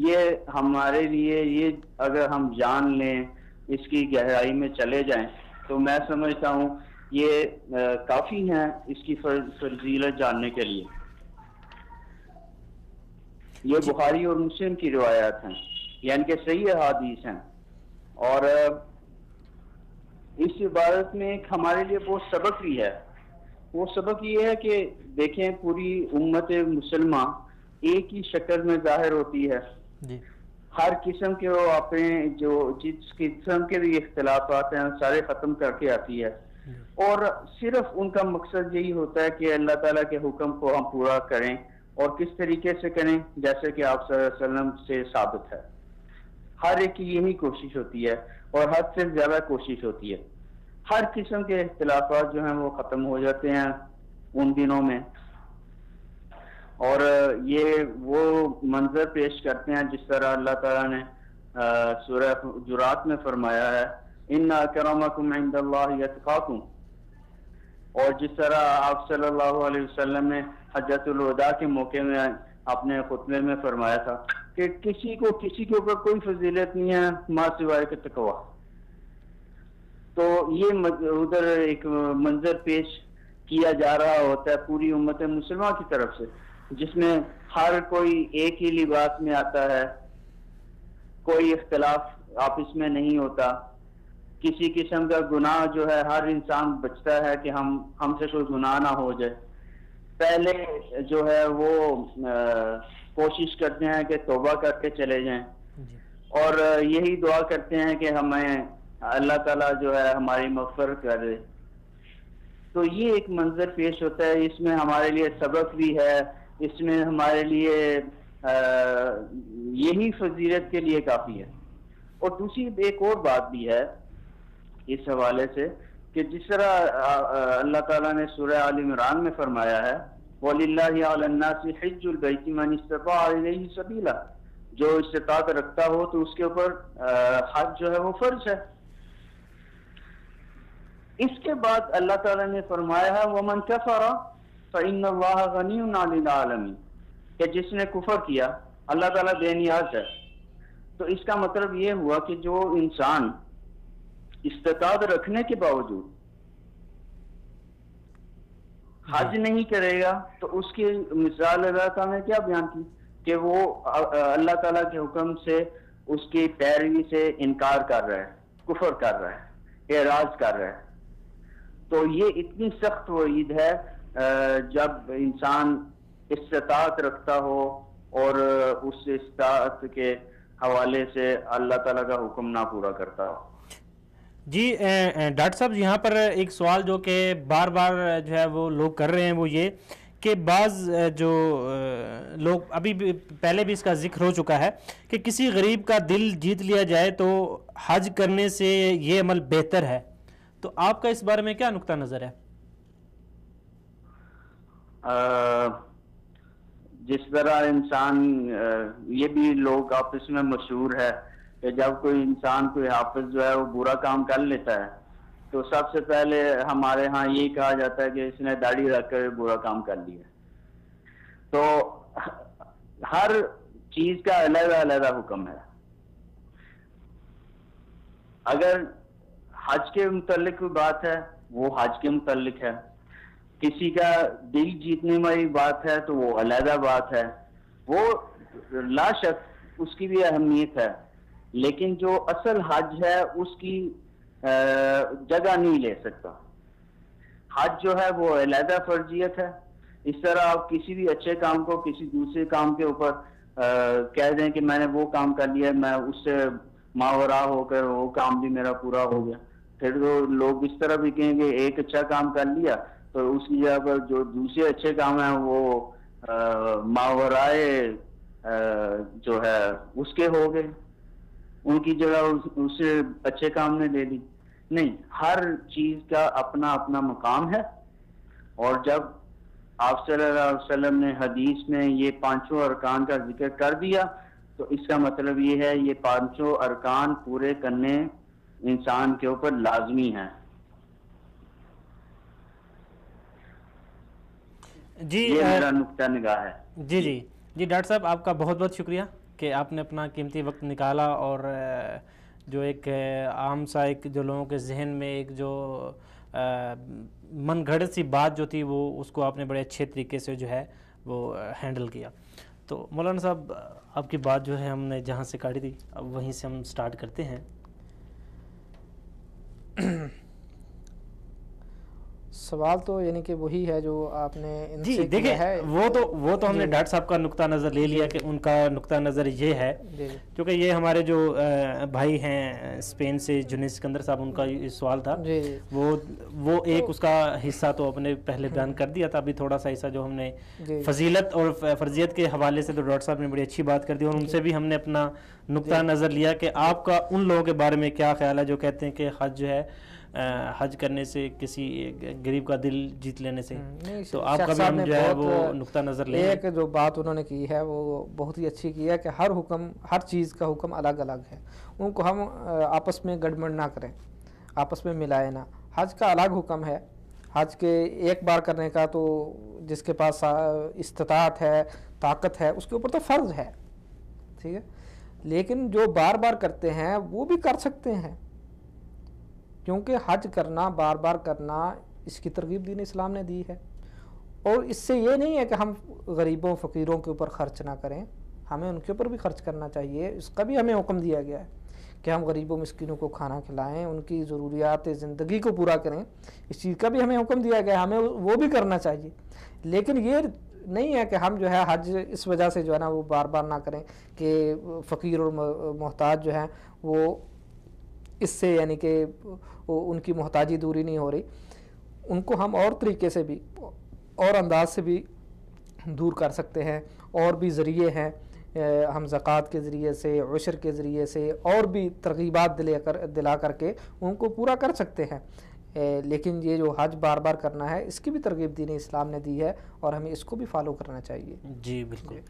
یہ ہمارے لیے، یہ اگر ہم جان لیں، اس کی گہرائی میں چلے جائیں تو میں سمجھتا ہوں یہ کافی ہیں اس کی فضیلت جاننے کے لیے. یہ بخاری اور مسلم کی روایات ہیں، یعنی کہ صحیح احادیث ہیں. اور اس عبادت میں ایک ہمارے لیے وہ سبق بھی ہے. وہ سبق یہ ہے کہ دیکھیں پوری امت مسلمہ ایک ہی شکل میں ظاہر ہوتی ہے. جی. ہر قسم کے وہ اپنے جو جس قسم کے بھی اختلافات ہیں سارے ختم کر کے آتی ہے. اور صرف ان کا مقصد یہی ہوتا ہے کہ اللہ تعالیٰ کے حکم کو ہم پورا کریں، اور کس طریقے سے کریں، جیسے کہ آپ صلی اللہ علیہ وسلم سے ثابت ہے. ہر ایک کی یہی کوشش ہوتی ہے اور حد سے زیادہ کوشش ہوتی ہے. ہر قسم کے اختلافات جو ہیں وہ ختم ہو جاتے ہیں ان دنوں میں. اور یہ وہ منظر پیش کرتے ہیں جس طرح اللہ تعالیٰ نے سورہ حجرات میں فرمایا ہے، ان اکرمکم عند اللہ اتقاکم. اور جس طرح آپ صلی اللہ علیہ وسلم نے حجۃ الوداع کے موقع میں اپنے خطبے میں فرمایا تھا کہ کسی کے اوپر کوئی فضیلت نہیں ہے ما سوائے کہ تقویٰ. تو یہ ادھر ایک منظر پیش کیا جا رہا ہوتا ہے پوری امت مسلمہ کی طرف سے، جس میں ہر کوئی ایک ہی لباس میں آتا ہے، کوئی اختلاف آپس میں نہیں ہوتا، کسی قسم کا گناہ جو ہے ہر انسان بچتا ہے کہ ہم سے کوئی گناہ نہ ہو جائے. پہلے جو ہے وہ کوشش کرتے ہیں کہ توبہ کر کے چلے جائیں، اور یہی دعا کرتے ہیں کہ ہمیں اللہ تعالیٰ جو ہے ہماری مغفرت کر دے. تو یہ ایک منظر پیش ہوتا ہے. اس میں ہمارے لیے سبق بھی ہے، اس میں ہمارے لیے یہی فضیلت کے لیے کافی ہے. اور دوسری ایک اور بات بھی ہے اس حوالے سے کہ جس طرح اللہ تعالیٰ نے سورہ آل عمران میں فرمایا ہے وَلِلَّهِ عَلَى النَّاسِ حِجُّ الْبَيْتِ مَنِ اسْتَطَاعَ إِلَيْهِ سَبِيلًا. جو استطاعت رکھتا ہو تو اس کے اوپر حج جو ہے وہ فرض ہے. اس کے بعد اللہ تعالیٰ نے فرمایا ہے وَمَنْ كَفَرَ فَإِنَّ اللَّهَ غَنِيٌّ عَنِ الْعَالَمِينَ، کہ جس نے کفر کیا اللہ تعالیٰ بے نیاز ہے. تو اس کا مطلب یہ ہوا کہ جو انسان استطاعت رکھنے کے باوجود حج نہیں کرے گا تو اس کی مثال اللہ تعالیٰ نے کیا بیان کی کہ وہ اللہ تعالیٰ کے حکم سے اس کی پیروی سے انکار کر رہا ہے، کفر کر رہا ہے، اعراض کر رہا ہے. تو یہ اتنی سخت وعید ہے جب انسان استطاعت رکھتا ہو اور اس استطاعت کے حوالے سے اللہ تعالیٰ کا حکم نہ پورا کرتا ہو. جی ڈاکٹر صاحب، یہاں پر ایک سوال جو کہ بار بار جو ہے وہ لوگ کر رہے ہیں وہ یہ کہ بعض جو لوگ ابھی بھی پہلے بھی اس کا ذکر ہو چکا ہے کہ کسی غریب کا دل جیت لیا جائے تو حج کرنے سے یہ عمل بہتر ہے. تو آپ کا اس بارے میں کیا نقطہ نظر ہے؟ جس طرح انسان یہ بھی لوگ آپس میں مشہور ہے کہ جب کوئی انسان کوئی حافظ جو ہے وہ برا کام کر لیتا ہے تو سب سے پہلے ہمارے ہاں یہی کہا جاتا ہے کہ اس نے داڑھی رکھ کر برا کام کر لیا. تو ہر چیز کا علیحدہ علیحدہ حکم ہے. اگر حج کے متعلق کوئی بات ہے وہ حج کے متعلق ہے, کسی کا دل جیتنے والی بات ہے تو وہ علیحدہ بات ہے, وہ لا شک اس کی بھی اہمیت ہے, لیکن جو اصل حج ہے اس کی جگہ نہیں لے سکتا. حج جو ہے وہ علیحدہ فرضیت ہے. اس طرح آپ کسی بھی اچھے کام کو کسی دوسرے کام کے اوپر کہہ دیں کہ میں نے وہ کام کر لیا, میں اس سے ماورا ہو کر وہ کام بھی میرا پورا ہو گیا, پھر تو لوگ اس طرح بھی کہیں گے ایک اچھا کام کر لیا تو اس کی جگہ پر جو دوسرے اچھے کام ہیں وہ ماورائے جو ہے اس کے ہو گئے, ان کی جگہ اس سے اچھے کام نے لے لی. نہیں, ہر چیز کا اپنا اپنا مقام ہے. اور جب آپ صلی اللہ علیہ وسلم نے حدیث میں یہ پانچوں ارکان کا ذکر کر دیا تو اس کا مطلب یہ ہے یہ پانچوں ارکان پورے کرنے انسان کے اوپر لازمی ہیں. جی یہ میرا نقطہ نگاہ ہے. جی ڈاکٹر صاحب, آپ کا بہت بہت شکریہ کہ آپ نے اپنا قیمتی وقت نکالا اور جو ایک عام سا ایک جو لوگوں کے ذہن میں ایک جو من گھڑت سی بات جو تھی وہ اس کو آپ نے بڑے اچھے طریقے سے جو ہے وہ ہینڈل کیا. تو مولانا صاحب, آپ کی بات جو ہے ہم نے جہاں سے کاٹی تھی اب وہیں سے ہم سٹارٹ کرتے ہیں. سوال تو یعنی کہ وہی ہے جو آپ نے ان جی سے دیکھیں ہے وہ تو ہم نے ڈاکٹر صاحب کا نقطہ نظر لے لیا کہ ان کا نقطہ نظر یہ ہے کیونکہ یہ ہمارے جو بھائی ہیں اسپین سے جنید سکندر صاحب, ان کا یہ سوال تھا وہ ایک اس کا حصہ تو اپنے پہلے بیان کر دیا تھا, ابھی تھوڑا سا حصہ جو ہم نے فضیلت اور فرضیت کے حوالے سے تو ڈاکٹر صاحب نے بڑی اچھی بات کر دی اور ان سے بھی ہم نے اپنا نقطہ نظر لیا کہ آپ کا ان لوگوں کے بارے میں کیا خیال ہے جو کہتے ہیں کہ حج جو ہے حج کرنے سے کسی غریب کا دل جیت لینے سے. تو آپ کا بھی ہم جو ہے وہ نقطہ نظر لیں. ایک جو بات انہوں نے کی ہے وہ بہت ہی اچھی کی ہے کہ ہر حکم ہر چیز کا حکم الگ الگ ہے, ان کو ہم آپس میں گڑبڑ نہ کریں, آپس میں ملائے نہ. حج کا الگ حکم ہے, حج کے ایک بار کرنے کا تو جس کے پاس استطاعت ہے طاقت ہے اس کے اوپر تو فرض ہے, ٹھیک ہے, لیکن جو بار بار کرتے ہیں وہ بھی کر سکتے ہیں, کیونکہ حج کرنا بار بار کرنا اس کی ترغیب دین اسلام نے دی ہے. اور اس سے یہ نہیں ہے کہ ہم غریبوں فقیروں کے اوپر خرچ نہ کریں, ہمیں ان کے اوپر بھی خرچ کرنا چاہیے. اس کا بھی ہمیں حکم دیا گیا ہے کہ ہم غریبوں مسکینوں کو کھانا کھلائیں, ان کی ضروریات زندگی کو پورا کریں. اس چیز کا بھی ہمیں حکم دیا گیا ہے, ہمیں وہ بھی کرنا چاہیے. لیکن یہ نہیں ہے کہ ہم جو ہے حج اس وجہ سے جو ہے نا وہ بار بار نہ کریں کہ فقیر اور محتاج جو ہیں وہ اس سے یعنی کہ ان کی محتاجی دوری نہیں ہو رہی, ان کو ہم اور طریقے سے بھی اور انداز سے بھی دور کر سکتے ہیں. اور بھی ذریعے ہیں, ہم زکوٰۃ کے ذریعے سے, عشر کے ذریعے سے اور بھی ترغیبات دلا کر کے ان کو پورا کر سکتے ہیں. لیکن یہ جو حج بار بار کرنا ہے اس کی بھی ترغیب دین اسلام نے دی ہے اور ہمیں اس کو بھی فالو کرنا چاہیے. جی بالکل.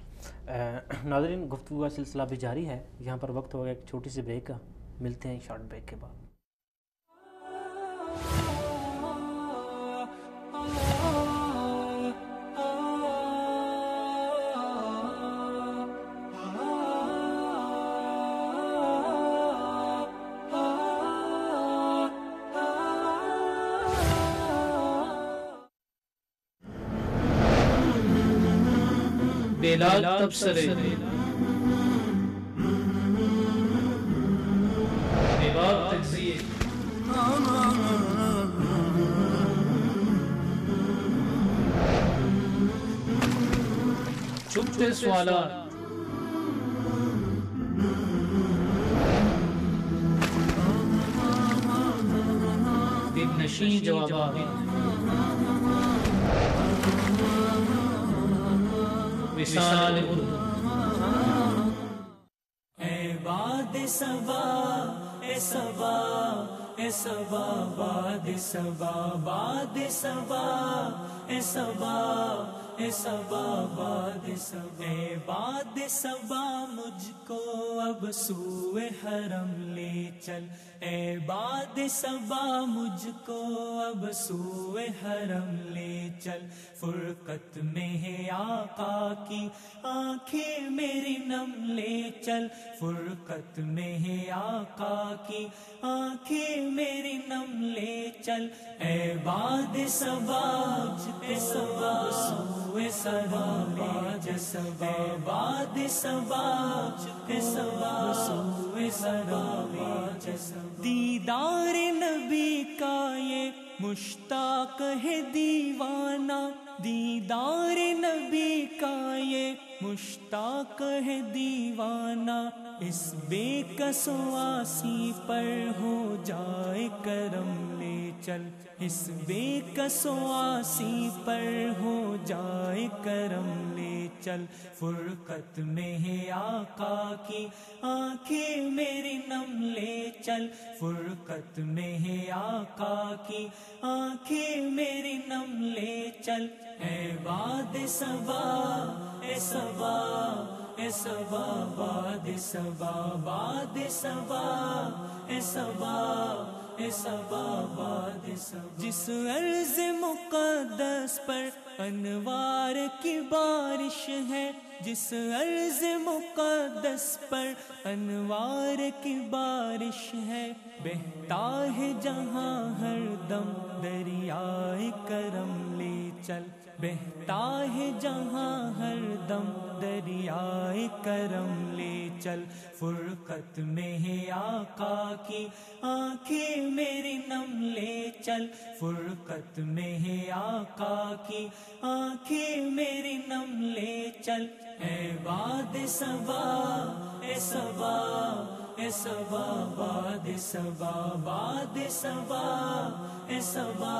ناظرین, گفتگو کا سلسلہ بھی جاری ہے, یہاں پر وقت ہو گیا ایک چھوٹی سی بریک کا, ملتے ہیں شارٹ بریک کے بعد. بلال تبصرے, باب تجزیے, چھپتے سوالات, دل نشین جوابات, وصال اردو. اے باد صبا, اے صبا اے صبا باد صبا باد صبا اے صبا اے صبا باد صبا اے باد صبا مجھ کو اب سوئے حرم لے چل اے باد صبا مجھ کو اب سوئے حرم لے چل فرقت میں ہے آقا کی آنکھیں میری نم لے چل فرقت میں ہے آقا کی آنکھیں میری نم لے چل اے باد صبا اے صبا سوئے صبا باد صبا باد صبا اے صبا سوئے صبا باد صبا دیدار نبی کا یہ مشتاق ہے دیوانہ دیدار نبی کا یہ مشتاق ہے دیوانہ اس بے کس واسی پر ہو جائے کرم لے چل اس بے کس واسی پر ہو جائے کرم لے چل فرقت میں ہے آقا کی آنکھیں میری نم لے چل فرقت میں ہے آقا کی آنکھیں میری نم لے چل اے باد صبا اے صبا اے صبا باد صبا باد صبا اے صبا اے صبا باد صبا جس عرض مقدس پر انوار کی بارش ہے جس عرض مقدس پر انوار کی بارش ہے بہتا ہے جہاں ہر دم دریائے کرم لے چل بہتا ہے جہاں ہر دم دریائے کرم لے چل فرقت میں ہے آقا کی آنکھیں میری نم لے چل فرقت میں ہے آقا کی آنکھیں میری نم لے چل اے باد صبا اے صبا اے صبا باد صبا باد صبا اے صبا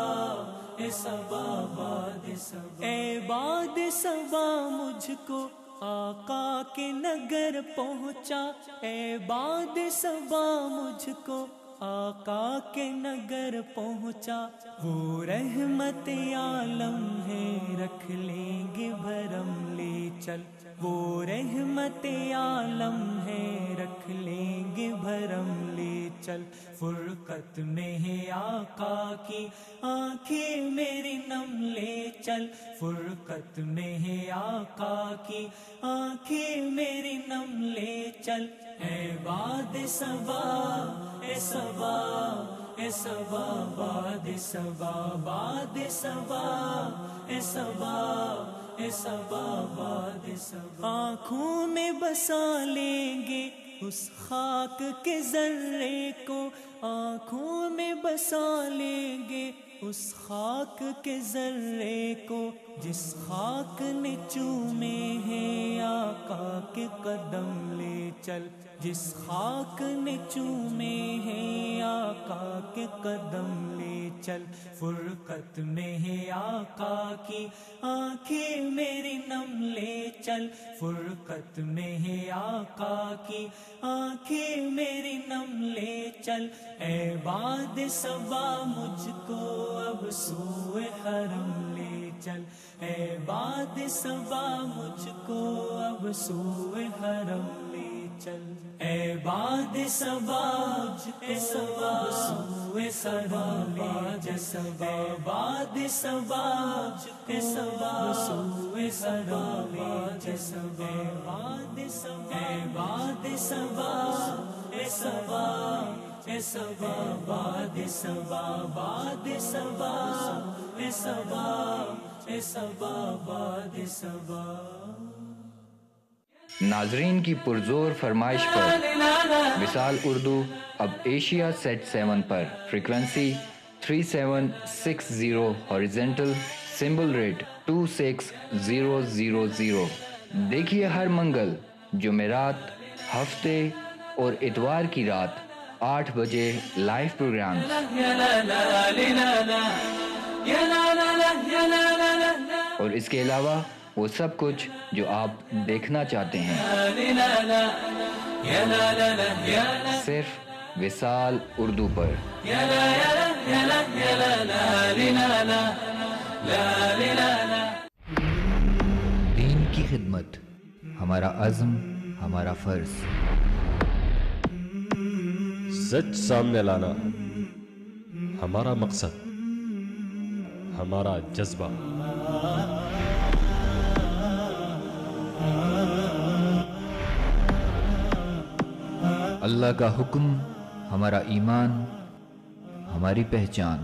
اے صبا باد صبا اے باد صبا مجھ کو آقا کے نگر پہنچا اے باد صبا مجھ کو آقا کے نگر پہنچا وہ رحمت عالم ہے رکھ لیں گے بھرم لے چل وہ رحمت عالم ہے رکھ لیں گے بھرم لے چل فرقت میں ہے آقا کی آنکھیں میری نم لے چل فرقت میں ہے آقا کی آنکھیں میری نم لے چل اے باد صبا اے صبا اے صبا باد صبا باد صبا اے صبا اے صبا باد صبا آنکھوں میں بسا لیں گے اس خاک کے ذرے کو آنکھوں میں بسا لیں گے اس خاک کے ذرے کو جس خاک نے چومے ہیں آقا کے قدم لے چل جس خاک نے چومے ہیں آقا کے قدم لے چل فرقت میں ہے آقا کی آنکھیں میری نم لے چل فرقت میں ہے آقا کی آنکھیں میری نم لے چل اے باد صبا مجھ کو اب سوئے حرم لے چل اے باد صبا مجھ کو اب سوئے حرم لے چل اے باد صبا اے صبا سوئے صبا باد صبا باد صبا اے صبا سوئے صبا باد صبا باد صبا اے باد صبا اے صبا اے صبا باد صبا باد صبا اے صبا اے صبا باد صبا ناظرین کی پرزور فرمائش پر وصال اردو اب ایشیا سیٹ 7 پر فریکوینسی 3760 ہاریزونٹل سمبل ریٹ 26000 دیکھیے ہر منگل جمعرات ہفتے اور اتوار کی رات 8 بجے لائیو پروگرام اور اس کے علاوہ وہ سب کچھ جو آپ دیکھنا چاہتے ہیں صرف وصال اردو پر. دین کی خدمت ہمارا عزم، ہمارا فرض. سچ سامنے لانا ہمارا مقصد، ہمارا جذبہ. اللہ کا حکم ہمارا ایمان، ہماری پہچان.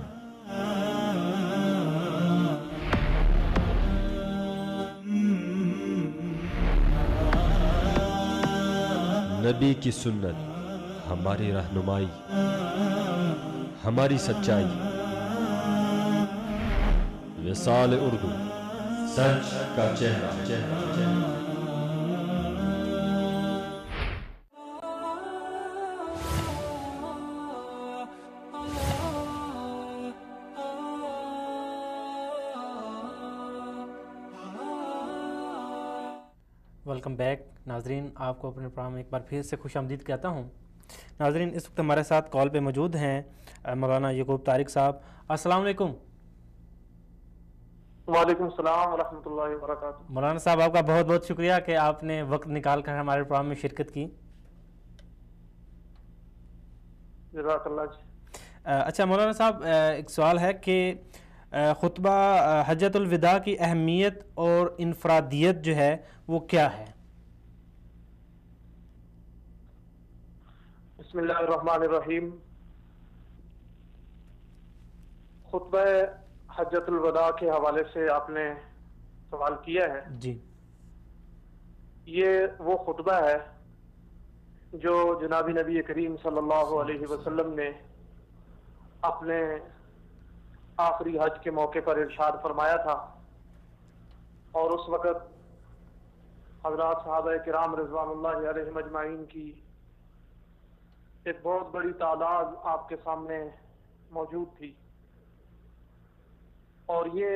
نبی کی سنت ہماری رہنمائی، ہماری سچائی. وصال اردو، سچ کا چہرہ. ویلکم بیک ناظرین، آپ کو اپنے پروگرام میں ایک بار پھر سے خوش آمدید کہتا ہوں. ناظرین، اس وقت ہمارے ساتھ کال پہ موجود ہیں مولانا یعقوب طارق صاحب. السلام علیکم. وعلیکم السلام ورحمۃ اللہ وبرکاتہ. مولانا صاحب، آپ کا بہت بہت شکریہ کہ آپ نے وقت نکال کر ہمارے پروگرام میں شرکت کی. جزاک اللہ جی. اچھا مولانا صاحب، ایک سوال ہے کہ خطبہ حجۃ الوداع کی اہمیت اور انفرادیت جو ہے وہ کیا ہے؟ بسم اللہ الرحمن الرحیم. خطبہ حجۃ الوداع کے حوالے سے آپ نے سوال کیا ہے. جی. یہ وہ خطبہ ہے جو جناب نبی کریم صلی اللہ علیہ وسلم نے اپنے آخری حج کے موقع پر ارشاد فرمایا تھا، اور اس وقت حضرات صحابہ کرام رضوان اللہ علیہم اجمعین کی ایک بہت بڑی تعداد آپ کے سامنے موجود تھی. اور یہ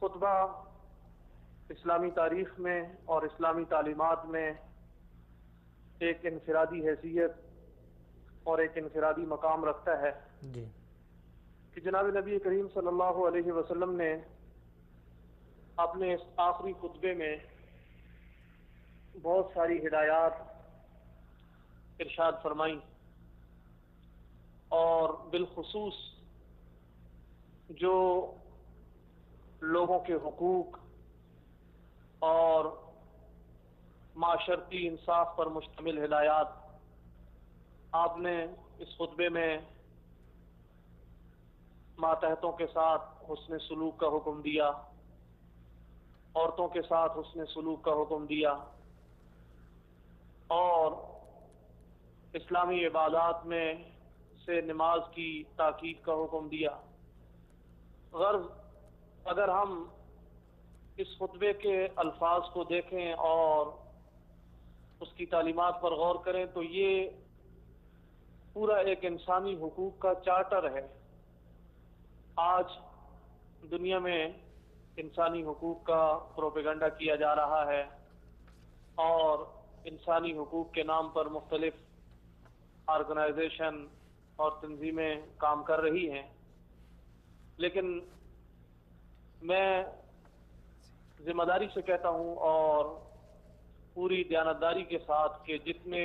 خطبہ اسلامی تاریخ میں اور اسلامی تعلیمات میں ایک انفرادی حیثیت اور ایک انفرادی مقام رکھتا ہے. جی. کہ جناب نبی کریم صلی اللہ علیہ وسلم نے اپنے اس آخری خطبے میں بہت ساری ہدایات ارشاد فرمائی، اور بالخصوص جو لوگوں کے حقوق اور معاشرتی انصاف پر مشتمل ہدایات آپ نے اس خطبے میں ماتحتوں کے ساتھ حسن سلوک کا حکم دیا، عورتوں کے ساتھ حسن سلوک کا حکم دیا، اور اسلامی عبادات میں سے نماز کی تاکید کا حکم دیا. غرض اگر ہم اس خطبے کے الفاظ کو دیکھیں اور اس کی تعلیمات پر غور کریں تو یہ پورا ایک انسانی حقوق کا چارٹر ہے. آج دنیا میں انسانی حقوق کا پروپیگنڈا کیا جا رہا ہے اور انسانی حقوق کے نام پر مختلف آرگنائزیشن اور تنظیمیں کام کر رہی ہیں، لیکن میں ذمہ داری سے کہتا ہوں اور پوری دیانتداری کے ساتھ کہ جتنے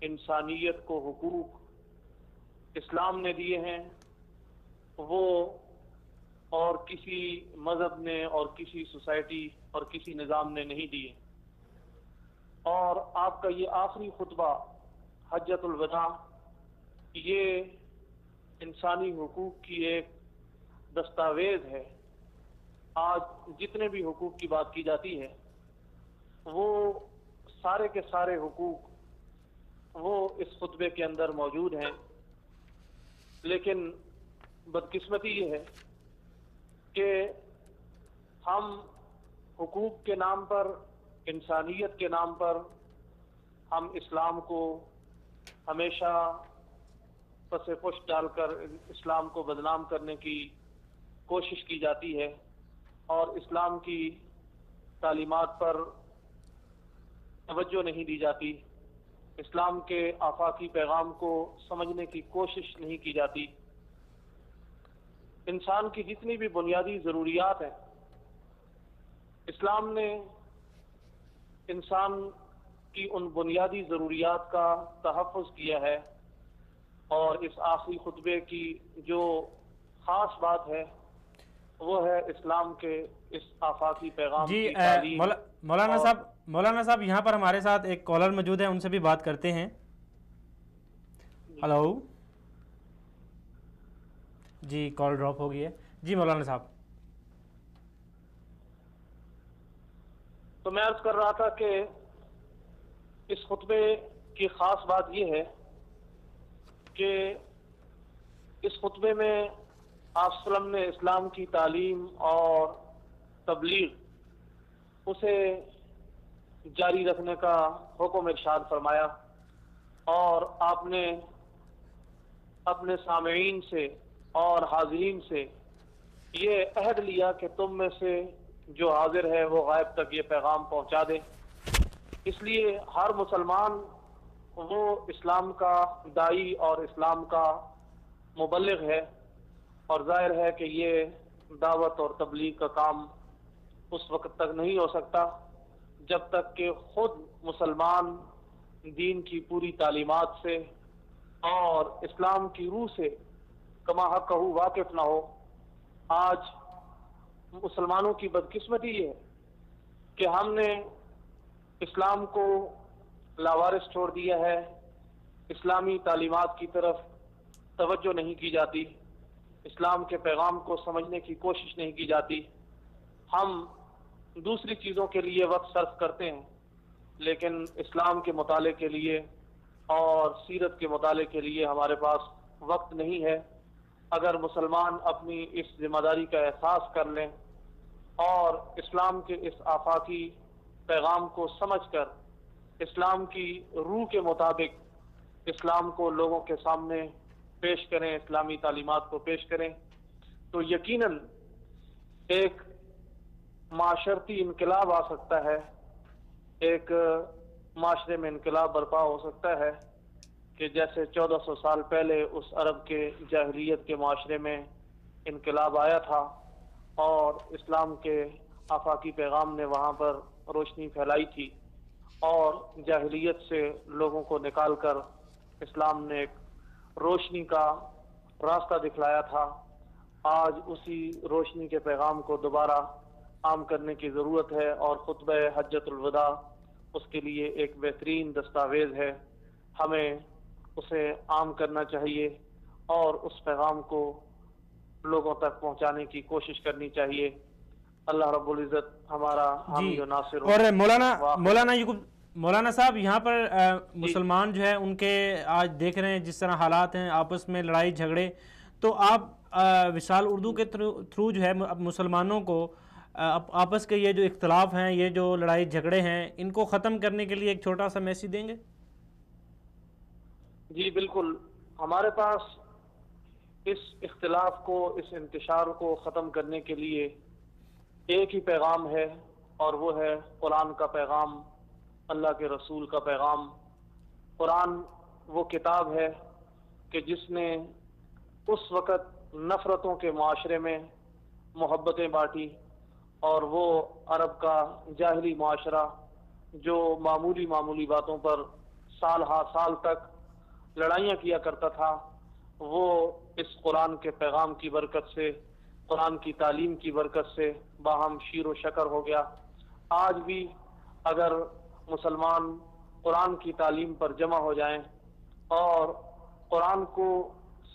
انسانیت کو حقوق اسلام نے دیے ہیں وہ اور کسی مذہب نے اور کسی سوسائٹی اور کسی نظام نے نہیں دیے. اور آپ کا یہ آخری خطبہ حجۃ الوداع یہ انسانی حقوق کی ایک دستاویز ہے. آج جتنے بھی حقوق کی بات کی جاتی ہے وہ سارے کے سارے حقوق وہ اس خطبے کے اندر موجود ہیں، لیکن بدقسمتی یہ ہے کہ ہم حقوق کے نام پر، انسانیت کے نام پر ہم اسلام کو ہمیشہ پس پشت ڈال کر اسلام کو بدنام کرنے کی کوشش کی جاتی ہے اور اسلام کی تعلیمات پر توجہ نہیں دی جاتی. اسلام کے آفاقی پیغام کو سمجھنے کی کوشش نہیں کی جاتی۔ انسان کی جتنی بھی بنیادی ضروریات ہیں، اسلام نے انسان کی ان بنیادی ضروریات کا تحفظ کیا ہے، اور اس آخری خطبے کی جو خاص بات ہے وہ ہے اسلام کے اس آفاقی پیغام کی تعلیم۔ مولانا صاحب یہاں پر ہمارے ساتھ ایک کالر موجود ہے، ان سے بھی بات کرتے ہیں۔ ہلو جی، کال ڈراپ ہو گئی ہے۔ جی مولانا صاحب۔ تو میں عرض کر رہا تھا کہ اس خطبے کی خاص بات یہ ہے کہ اس خطبے میں آپ صلی اللہ علیہ وسلم نے اسلام کی تعلیم اور تبلیغ اسے جاری رکھنے کا حکم ارشاد فرمایا، اور آپ نے اپنے سامعین سے اور حاضرین سے یہ عہد لیا کہ تم میں سے جو حاضر ہے وہ غائب تک یہ پیغام پہنچا دے۔ اس لیے ہر مسلمان وہ اسلام کا داعی اور اسلام کا مبلغ ہے، اور ظاہر ہے کہ یہ دعوت اور تبلیغ کا کام اس وقت تک نہیں ہو سکتا جب تک کہ خود مسلمان دین کی پوری تعلیمات سے اور اسلام کی روح سے کما حق واقف نہ ہو۔ آج مسلمانوں کی بدقسمتی یہ ہے کہ ہم نے اسلام کو لاوارث چھوڑ دیا ہے، اسلامی تعلیمات کی طرف توجہ نہیں کی جاتی، اسلام کے پیغام کو سمجھنے کی کوشش نہیں کی جاتی۔ ہم دوسری چیزوں کے لیے وقت صرف کرتے ہیں، لیکن اسلام کے مطالعے کے لیے اور سیرت کے مطالعے کے لیے ہمارے پاس وقت نہیں ہے۔ اگر مسلمان اپنی اس ذمہ داری کا احساس کر لیں اور اسلام کے اس آفاقی پیغام کو سمجھ کر اسلام کی روح کے مطابق اسلام کو لوگوں کے سامنے پیش کریں، اسلامی تعلیمات کو پیش کریں، تو یقیناً ایک معاشرتی انقلاب آ سکتا ہے، ایک معاشرے میں انقلاب برپا ہو سکتا ہے کہ جیسے 1400 سال پہلے اس عرب کے جاہلیت کے معاشرے میں انقلاب آیا تھا اور اسلام کے آفاقی پیغام نے وہاں پر روشنی پھیلائی تھی، اور جاہلیت سے لوگوں کو نکال کر اسلام نے ایک روشنی کا راستہ دکھلایا تھا۔ آج اسی روشنی کے پیغام کو دوبارہ عام کرنے کی ضرورت ہے، اور خطبہ حجۃ الوداع اس کے لیے ایک بہترین دستاویز ہے۔ ہمیں اسے عام کرنا چاہیے اور اس پیغام کو لوگوں تک پہنچانے کی کوشش کرنی چاہیے۔ اللہ رب العزت ہمارا حامی و ناصر ہو۔ اور مولانا صاحب یہاں پر مسلمان جو ہے ان کے آج دیکھ رہے ہیں جس طرح حالات ہیں، آپس میں لڑائی جھگڑے، تو آپ وصال اردو کے تھرو جو ہے مسلمانوں کو آپس کے یہ جو اختلاف ہیں، یہ جو لڑائی جھگڑے ہیں، ان کو ختم کرنے کے لیے ایک چھوٹا سا میسیج دیں گے؟ جی بالکل، ہمارے پاس اس اختلاف کو، اس انتشار کو ختم کرنے کے لیے ایک ہی پیغام ہے، اور وہ ہے قرآن کا پیغام، اللہ کے رسول کا پیغام۔ قرآن وہ کتاب ہے کہ جس نے اس وقت نفرتوں کے معاشرے میں محبتیں بانٹی، اور وہ عرب کا جاہلی معاشرہ جو معمولی باتوں پر سال ہا سال تک لڑائیاں کیا کرتا تھا، وہ اس قرآن کے پیغام کی برکت سے، قرآن کی تعلیم کی برکت سے باہم شیر و شکر ہو گیا۔ آج بھی اگر مسلمان قرآن کی تعلیم پر جمع ہو جائیں اور قرآن کو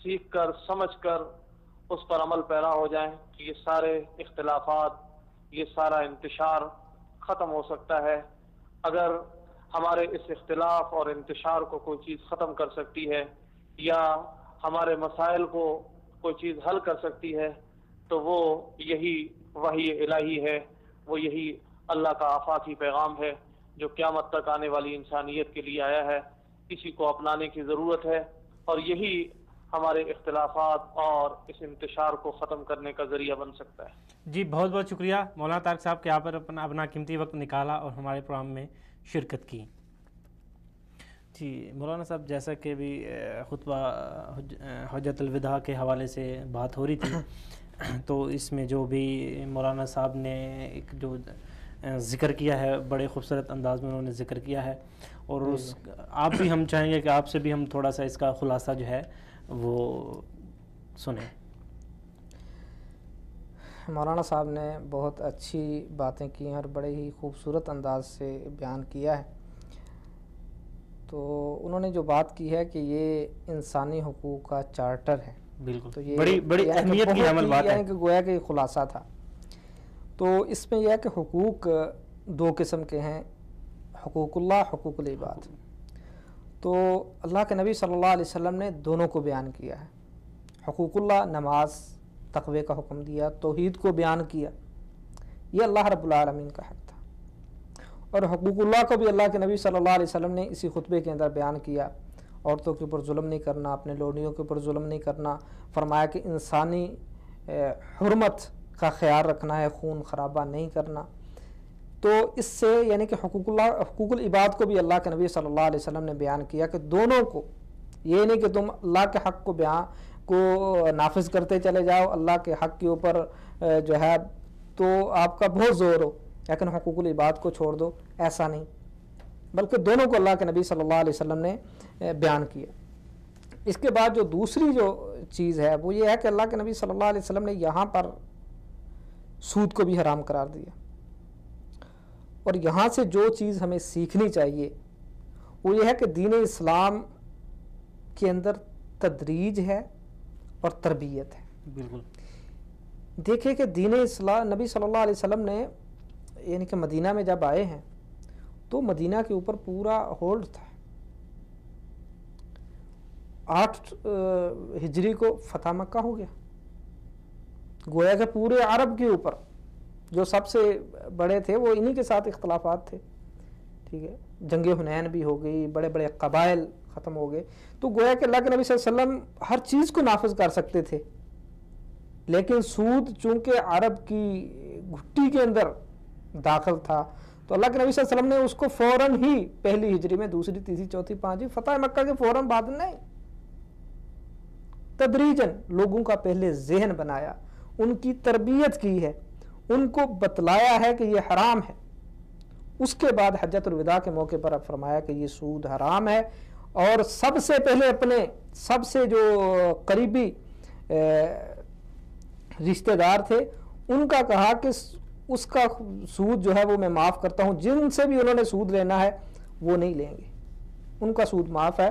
سیکھ کر، سمجھ کر اس پر عمل پیرا ہو جائیں، تو یہ سارے اختلافات، یہ سارا انتشار ختم ہو سکتا ہے۔ اگر ہمارے اس اختلاف اور انتشار کو کوئی چیز ختم کر سکتی ہے یا ہمارے مسائل کو کوئی چیز حل کر سکتی ہے تو وہ یہی وحی الہی ہے، وہ یہی اللہ کا آفاقی پیغام ہے جو قیامت تک آنے والی انسانیت کے لیے آیا ہے۔ اسی کو اپنانے کی ضرورت ہے، اور یہی ہمارے اختلافات اور اس انتشار کو ختم کرنے کا ذریعہ بن سکتا ہے۔ جی بہت بہت شکریہ مولانا طارق صاحب کہ آپ پر اپنا قیمتی وقت نکالا اور ہمارے پروگرام میں شرکت کی۔ جی مولانا صاحب، جیسا کہ بھی خطبہ حجۃ الوداع کے حوالے سے بات ہو رہی تھی، تو اس میں جو بھی مولانا صاحب نے ایک جو ذکر کیا ہے، بڑے خوبصورت انداز میں انہوں نے ذکر کیا ہے، اور آپ بھی ہم چاہیں گے کہ آپ سے بھی ہم تھوڑا سا اس کا خلاصہ جو ہے وہ سنیں۔ مولانا صاحب نے بہت اچھی باتیں کی ہیں اور بڑے ہی خوبصورت انداز سے بیان کیا ہے۔ تو انہوں نے جو بات کی ہے کہ یہ انسانی حقوق کا چارٹر ہے، بالکل، تو یہ بڑی اہمیت کی عمل بات ہے، کہ گویا کہ خلاصہ تھا۔ تو اس میں یہ ہے کہ حقوق دو قسم کے ہیں، حقوق اللہ، حقوق العباد۔ تو اللہ کے نبی صلی اللہ علیہ وسلم نے دونوں کو بیان کیا ہے۔ حقوق اللہ، نماز، تقوی کا حکم دیا، توحید کو بیان کیا، یہ اللہ رب العالمین کا حق تھا۔ اور حقوق اللہ کو بھی اللہ کے نبی صلی اللہ علیہ وسلم نے اسی خطبے کے اندر بیان کیا، عورتوں کے اوپر ظلم نہیں کرنا، اپنے لونڈیوں کے اوپر ظلم نہیں کرنا، فرمایا کہ انسانی حرمت کا خیال رکھنا ہے، خون خرابہ نہیں کرنا۔ تو اس سے یعنی کہ حقوق اللہ، حقوق العباد کو بھی اللہ کے نبی صلی اللہ علیہ وسلم نے بیان کیا کہ دونوں کو، یہ نہیں کہ تم اللہ کے حق کو نافذ کرتے چلے جاؤ، اللہ کے حق کے اوپر جو ہے تو آپ کا بہت زور ہو لیکن حقوق العباد کو چھوڑ دو، ایسا نہیں، بلکہ دونوں کو اللہ کے نبی صلی اللہ علیہ وسلم نے بیان کیا۔ اس کے بعد جو دوسری جو چیز ہے وہ یہ ہے کہ اللہ کے نبی صلی اللہ علیہ وسلم نے یہاں پر سود کو بھی حرام قرار دیا، اور یہاں سے جو چیز ہمیں سیکھنی چاہیے وہ یہ ہے کہ دین اسلام کے اندر تدریج ہے اور تربیت ہے۔ بالکل، دیکھیں کہ دین اسلام نبی صلی اللہ علیہ وسلم نے یعنی کہ مدینہ میں جب آئے ہیں تو مدینہ کے اوپر پورا ہولڈ تھا۔ 8 ہجری کو فتح مکہ ہو گیا، گویا کہ پورے عرب کے اوپر جو سب سے بڑے تھے وہ انہی کے ساتھ اختلافات تھے، ٹھیک ہے، جنگ حنین بھی ہو گئی، بڑے بڑے قبائل ختم ہو گئے، تو گویا کہ اللہ کے نبی صلی اللہ علیہ وسلم ہر چیز کو نافذ کر سکتے تھے، لیکن سود چونکہ عرب کی گھٹی کے اندر داخل تھا تو اللہ کے نبی صلی اللہ علیہ وسلم نے اس کو فوراً ہی پہلی ہجری میں، دوسری، تیسری، چوتھی، پانچویں فتح مکہ کے فوراً بعد نہیں، تدریجاً لوگوں کا پہلے ذہن بنایا، ان کی تربیت کی ہے، ان کو بتلایا ہے کہ یہ حرام ہے۔ اس کے بعد حجۃ الوداع کے موقع پر اب فرمایا کہ یہ سود حرام ہے، اور سب سے پہلے اپنے سب سے جو قریبی رشتہ دار تھے ان کا کہا کہ اس کا سود جو ہے وہ میں معاف کرتا ہوں، جن سے بھی انہوں نے سود لینا ہے وہ نہیں لیں گے، ان کا سود معاف ہے۔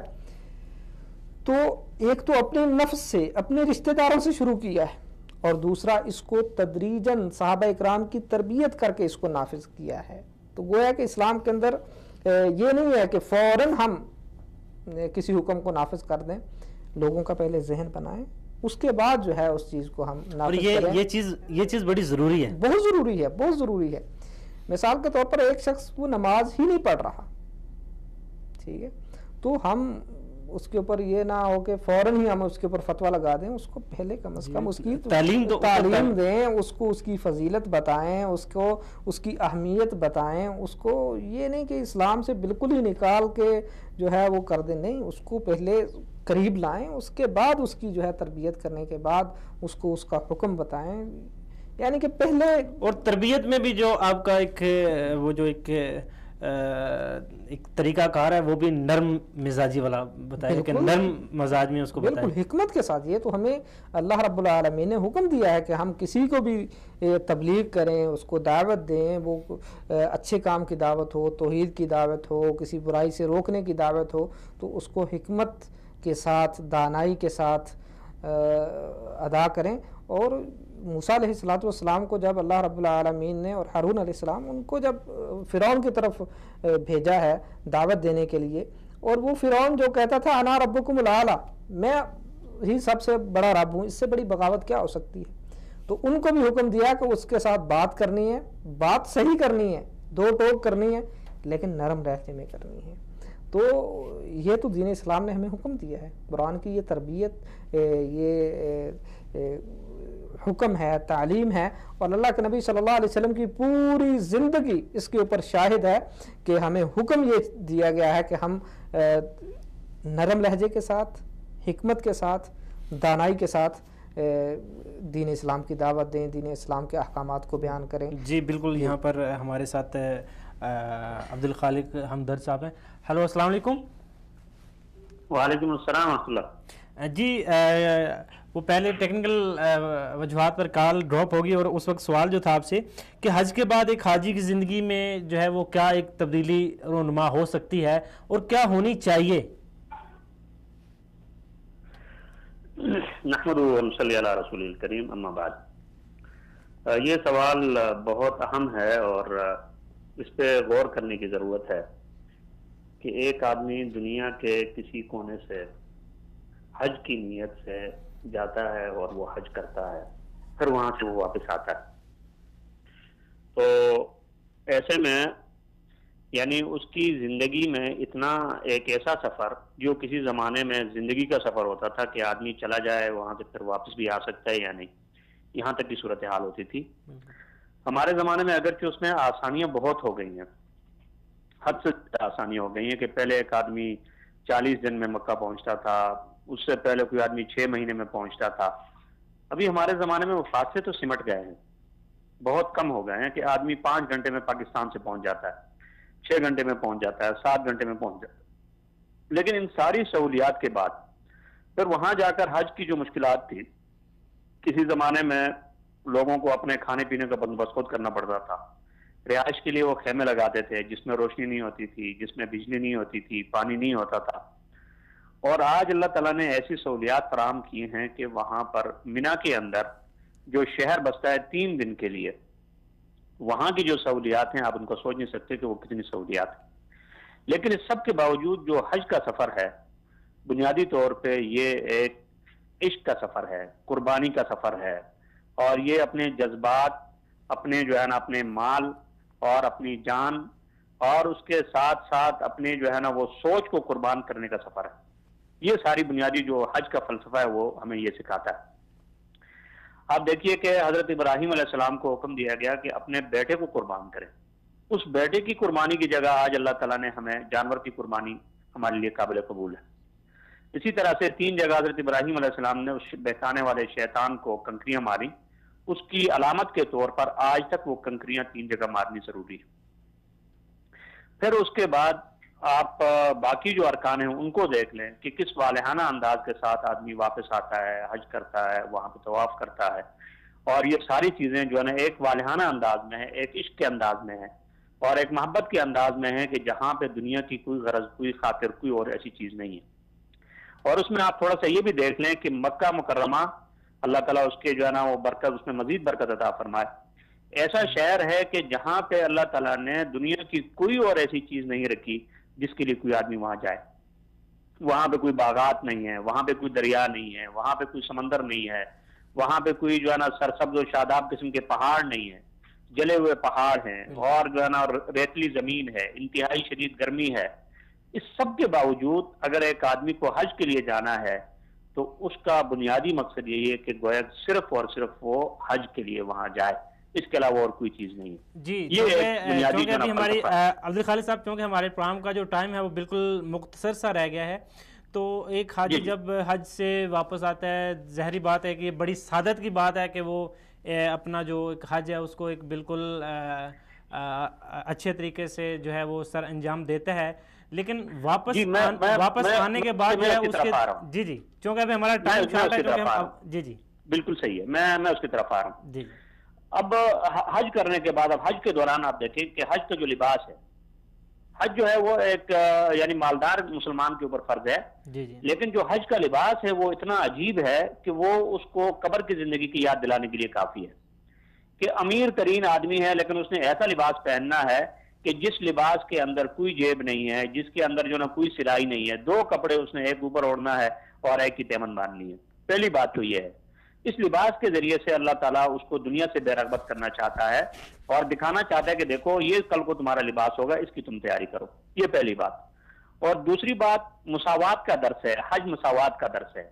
تو ایک تو اپنے نفس سے، اپنے رشتہ داروں سے شروع کیا ہے، اور دوسرا اس کو تدریجاً صحابہ اکرام کی تربیت کر کے اس کو نافذ کیا ہے۔ تو گویا کہ اسلام کے اندر یہ نہیں ہے کہ فوراً ہم کسی حکم کو نافذ کر دیں، لوگوں کا پہلے ذہن بنائیں، اس کے بعد جو ہے اس چیز کو ہم نافذ کریں۔ یہ چیز بڑی ضروری ہے، بہت ضروری ہے، بہت ضروری ہے۔ مثال کے طور پر ایک شخص وہ نماز ہی نہیں پڑھ رہا، ٹھیک ہے، تو ہم اس کے اوپر یہ نہ ہو کہ فوراً ہی ہم اس کے اوپر فتویٰ لگا دیں، اس کو پہلے کم از کم اس کی تعلیم دیں، اس کو اس کی فضیلت بتائیں، اس کو اس کی اہمیت بتائیں، اس کو یہ نہیں کہ اسلام سے بالکل ہی نکال کے جو ہے وہ کر دیں، نہیں، اس کو پہلے قریب لائیں، اس کے بعد اس کی جو ہے تربیت کرنے کے بعد اس کو اس کا حکم بتائیں، یعنی کہ پہلے۔ اور تربیت میں بھی جو آپ کا ایک وہ جو ایک طریقہ کار ہے وہ بھی نرم مزاجی والا بتائیں کہ نرم مزاج میں اس کو بتائیں، بالکل حکمت کے ساتھ۔ یہ تو ہمیں اللہ رب العالمین نے حکم دیا ہے کہ ہم کسی کو بھی تبلیغ کریں، اس کو دعوت دیں، وہ اچھے کام کی دعوت ہو، توحید کی دعوت ہو، کسی برائی سے روکنے کی دعوت ہو، تو اس کو حکمت کے ساتھ، دانائی کے ساتھ ادا کریں۔ اور موسیٰ علیہ السلام کو جب اللہ رب العالمین نے، اور ہارون علیہ السلام، ان کو جب فرعون کی طرف بھیجا ہے دعوت دینے کے لیے، اور وہ فرعون جو کہتا تھا انا ربکم الاعلیٰ، میں ہی سب سے بڑا رب ہوں، اس سے بڑی بغاوت کیا ہو سکتی ہے، تو ان کو بھی حکم دیا کہ اس کے ساتھ بات کرنی ہے، بات صحیح کرنی ہے، دو ٹوک کرنی ہے، لیکن نرم لہجے میں کرنی ہے۔ تو یہ تو دین اسلام نے ہمیں حکم دیا ہے، قرآن کی یہ تربیت، یہ حکم ہے، تعلیم ہے، اور اللہ کے نبی صلی اللہ علیہ وسلم کی پوری زندگی اس کے اوپر شاہد ہے کہ ہمیں حکم یہ دیا گیا ہے کہ ہم نرم لہجے کے ساتھ، حکمت کے ساتھ، دانائی کے ساتھ دین اسلام کی دعوت دیں، دین اسلام کے احکامات کو بیان کریں۔ جی بالکل، یہاں پر ہمارے ساتھ عبد الخالق ہمدرد صاحب ہیں۔ ہیلو، السلام علیکم۔ وعلیکم السلام ورحمۃ اللہ۔ جی وہ پہلے ٹیکنیکل وجوہات پر کال ڈراپ ہوگی، اور اس وقت سوال جو تھا آپ سے کہ حج کے بعد ایک حاجی کی زندگی میں جو ہے وہ کیا ایک تبدیلی رونما ہو سکتی ہے اور کیا ہونی چاہیے؟ نحمد و صلی علی رسول الکریم، اما بعد، یہ سوال بہت اہم ہے اور اس پہ غور کرنے کی ضرورت ہے کہ ایک آدمی دنیا کے کسی کونے سے حج کی نیت سے جاتا ہے اور وہ حج کرتا ہے، پھر وہاں سے وہ واپس آتا ہے، تو ایسے میں یعنی اس کی زندگی میں اتنا ایک ایسا سفر جو کسی زمانے میں زندگی کا سفر ہوتا تھا کہ آدمی چلا جائے وہاں سے پھر واپس بھی آ سکتا ہے یا نہیں، یہاں تک کی صورتحال ہوتی تھی۔ ہمارے زمانے میں اگرچہ اس میں آسانیاں بہت ہو گئی ہیں، حد سے آسانیاں ہو گئی ہیں کہ پہلے ایک آدمی 40 دن میں مکہ پہنچتا تھا، اس سے پہلے کوئی آدمی 6 مہینے میں پہنچتا تھا۔ ابھی ہمارے زمانے میں وہ فاصلے تو سمٹ گئے ہیں، بہت کم ہو گئے ہیں کہ آدمی 5 گھنٹے میں پاکستان سے پہنچ جاتا ہے، 6 گھنٹے میں پہنچ جاتا ہے، 7 گھنٹے میں پہنچ جاتا ہے۔ لیکن ان ساری سہولیات کے بعد پھر وہاں جا کر حج کی جو مشکلات تھی، کسی زمانے میں لوگوں کو اپنے کھانے پینے کا بندوبست خود کرنا پڑتا تھا، رہائش کے لیے وہ خیمے لگاتے تھے جس میں روشنی نہیں ہوتی تھی، جس میں بجلی نہیں ہوتی تھی، پانی نہیں ہوتا تھا، اور آج اللہ تعالیٰ نے ایسی سہولیات فراہم کی ہیں کہ وہاں پر مینا کے اندر جو شہر بستا ہے 3 دن کے لیے، وہاں کی جو سہولیات ہیں آپ ان کو سوچ نہیں سکتے کہ وہ کتنی سہولیات ہیں۔ لیکن اس سب کے باوجود جو حج کا سفر ہے بنیادی طور پہ یہ ایک عشق کا سفر ہے، قربانی کا سفر ہے، اور یہ اپنے جذبات، اپنے جو ہے نا اپنے مال اور اپنی جان اور اس کے ساتھ ساتھ اپنے جو ہے نا وہ سوچ کو قربان کرنے کا سفر ہے۔ یہ ساری بنیادی جو حج کا فلسفہ ہے وہ ہمیں یہ سکھاتا ہے۔ آپ دیکھیے کہ حضرت ابراہیم علیہ السلام کو حکم دیا گیا کہ اپنے بیٹے کو قربان کریں، اس بیٹے کی قربانی کی جگہ آج اللہ تعالیٰ نے ہمیں جانور کی قربانی ہمارے لیے قابل قبول ہے۔ اسی طرح سے 3 جگہ حضرت ابراہیم علیہ السلام نے اس بہکانے والے شیطان کو کنکریاں ماری، اس کی علامت کے طور پر آج تک وہ کنکریاں 3 جگہ مارنی ضروری ہے۔ پھر اس کے بعد آپ باقی جو ارکان ہیں ان کو دیکھ لیں کہ کس والہانہ انداز کے ساتھ آدمی واپس آتا ہے، حج کرتا ہے، وہاں پہ طواف کرتا ہے، اور یہ ساری چیزیں جو ہے نا ایک والہانہ انداز میں ہے، ایک عشق کے انداز میں ہے، اور ایک محبت کے انداز میں ہے کہ جہاں پہ دنیا کی کوئی غرض، کوئی خاطر، کوئی اور ایسی چیز نہیں ہے۔ اور اس میں آپ تھوڑا سا یہ بھی دیکھ لیں کہ مکہ مکرمہ اللہ تعالیٰ اس کے جو ہے نا وہ برکت، اس میں مزید برکت عطا فرمائے، ایسا شہر ہے کہ جہاں پہ اللہ تعالیٰ نے دنیا کی کوئی اور ایسی چیز نہیں رکھی جس کے لیے کوئی آدمی وہاں جائے۔ وہاں پہ کوئی باغات نہیں ہے، وہاں پہ کوئی دریا نہیں ہے، وہاں پہ کوئی سمندر نہیں ہے، وہاں پہ کوئی جو ہے نا سرسبز و شاداب قسم کے پہاڑ نہیں ہے، جلے ہوئے پہاڑ ہیں، اور جو ہے نا ریتلی زمین ہے، انتہائی شدید گرمی ہے۔ اس سب کے باوجود اگر ایک آدمی کو حج کے لیے جانا ہے تو اس کا بنیادی مقصد یہی ہے کہ گویا صرف اور صرف وہ حج کے لیے وہاں جائے، اس کے علاوہ اور کوئی چیز نہیں۔ جی چونکہ ابھی ہماری عبد الخالق صاحب، چونکہ ہمارے پروگرام کا جو ٹائم ہے وہ بالکل مختصر سا رہ گیا ہے، تو ایک حاجی جب حج سے واپس آتا ہے، ظاہری بات ہے کہ بڑی سعادت کی بات ہے کہ وہ اپنا جو ایک حج ہے اس کو ایک بالکل اچھے طریقے سے جو ہے وہ سر انجام دیتا ہے، لیکن واپس آنے کے بعد جو ہے اس کے جی چونکہ ابھی ہمارا ٹائم شارٹ ہے، کیونکہ جی بالکل صحیح ہے، میں اس کی طرف آ رہا ہوں۔ جی اب حج کرنے کے بعد، اب حج کے دوران آپ دیکھیں کہ حج کا جو لباس ہے، حج جو ہے وہ ایک یعنی مالدار مسلمان کے اوپر فرض ہے، لیکن جو حج کا لباس ہے وہ اتنا عجیب ہے کہ وہ اس کو قبر کی زندگی کی یاد دلانے کے لیے کافی ہے کہ امیر ترین آدمی ہے لیکن اس نے ایسا لباس پہننا ہے کہ جس لباس کے اندر کوئی جیب نہیں ہے، جس کے اندر جو نا کوئی سلائی نہیں ہے، 2 کپڑے اس نے ایک اوپر اوڑھنا ہے اور ایک کی تیمن باندھنی ہے۔ پہلی بات تو یہ ہے، اس لباس کے ذریعے سے اللہ تعالیٰ اس کو دنیا سے بے رغبت کرنا چاہتا ہے اور دکھانا چاہتا ہے کہ دیکھو یہ کل کو تمہارا لباس ہوگا، اس کی تم تیاری کرو، یہ پہلی بات۔ اور دوسری بات مساوات کا درس ہے، حج مساوات کا درس ہے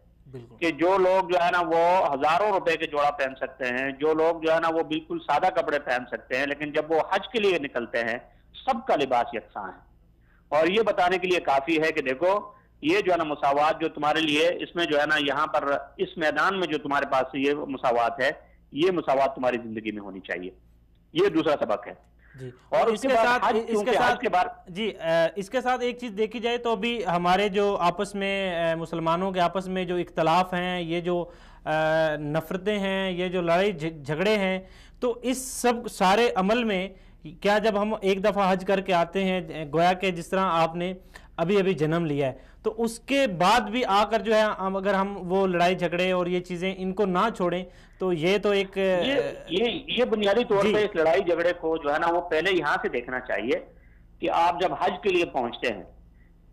کہ جو لوگ جو ہے نا وہ ہزاروں روپے کے جوڑا پہن سکتے ہیں، جو لوگ جو ہے نا وہ بالکل سادہ کپڑے پہن سکتے ہیں، لیکن جب وہ حج کے لیے نکلتے ہیں سب کا لباس یکساں ہے. اور یہ بتانے کے لیے کافی ہے کہ دیکھو یہ جو ہے نا مساوات جو تمہارے لیے اس میں جو ہے نا یہاں پر اس میدان میں جو تمہارے پاس یہ مساوات ہے، یہ مساوات تمہاری زندگی میں ہونی چاہیے. یہ دوسرا سبق ہے. جی. اور اس کے ساتھ ایک چیز دیکھی جائے تو ابھی ہمارے جو آپس میں مسلمانوں کے آپس میں جو اختلاف ہیں، یہ جو نفرتیں ہیں، یہ جو لڑائی جھگڑے ہیں، تو اس سب سارے عمل میں کیا جب ہم ایک دفعہ حج کر کے آتے ہیں، گویا کہ جس طرح آپ نے ابھی جنم لیا ہے، تو اس کے بعد بھی آ کر جو ہے اگر ہم وہ لڑائی جھگڑے اور یہ چیزیں ان کو نہ چھوڑیں تو یہ تو ایک یہ بنیادی طور پہ اس لڑائی جھگڑے کو جو ہے نا وہ پہلے یہاں سے دیکھنا چاہیے کہ آپ جب حج کے لیے پہنچتے ہیں،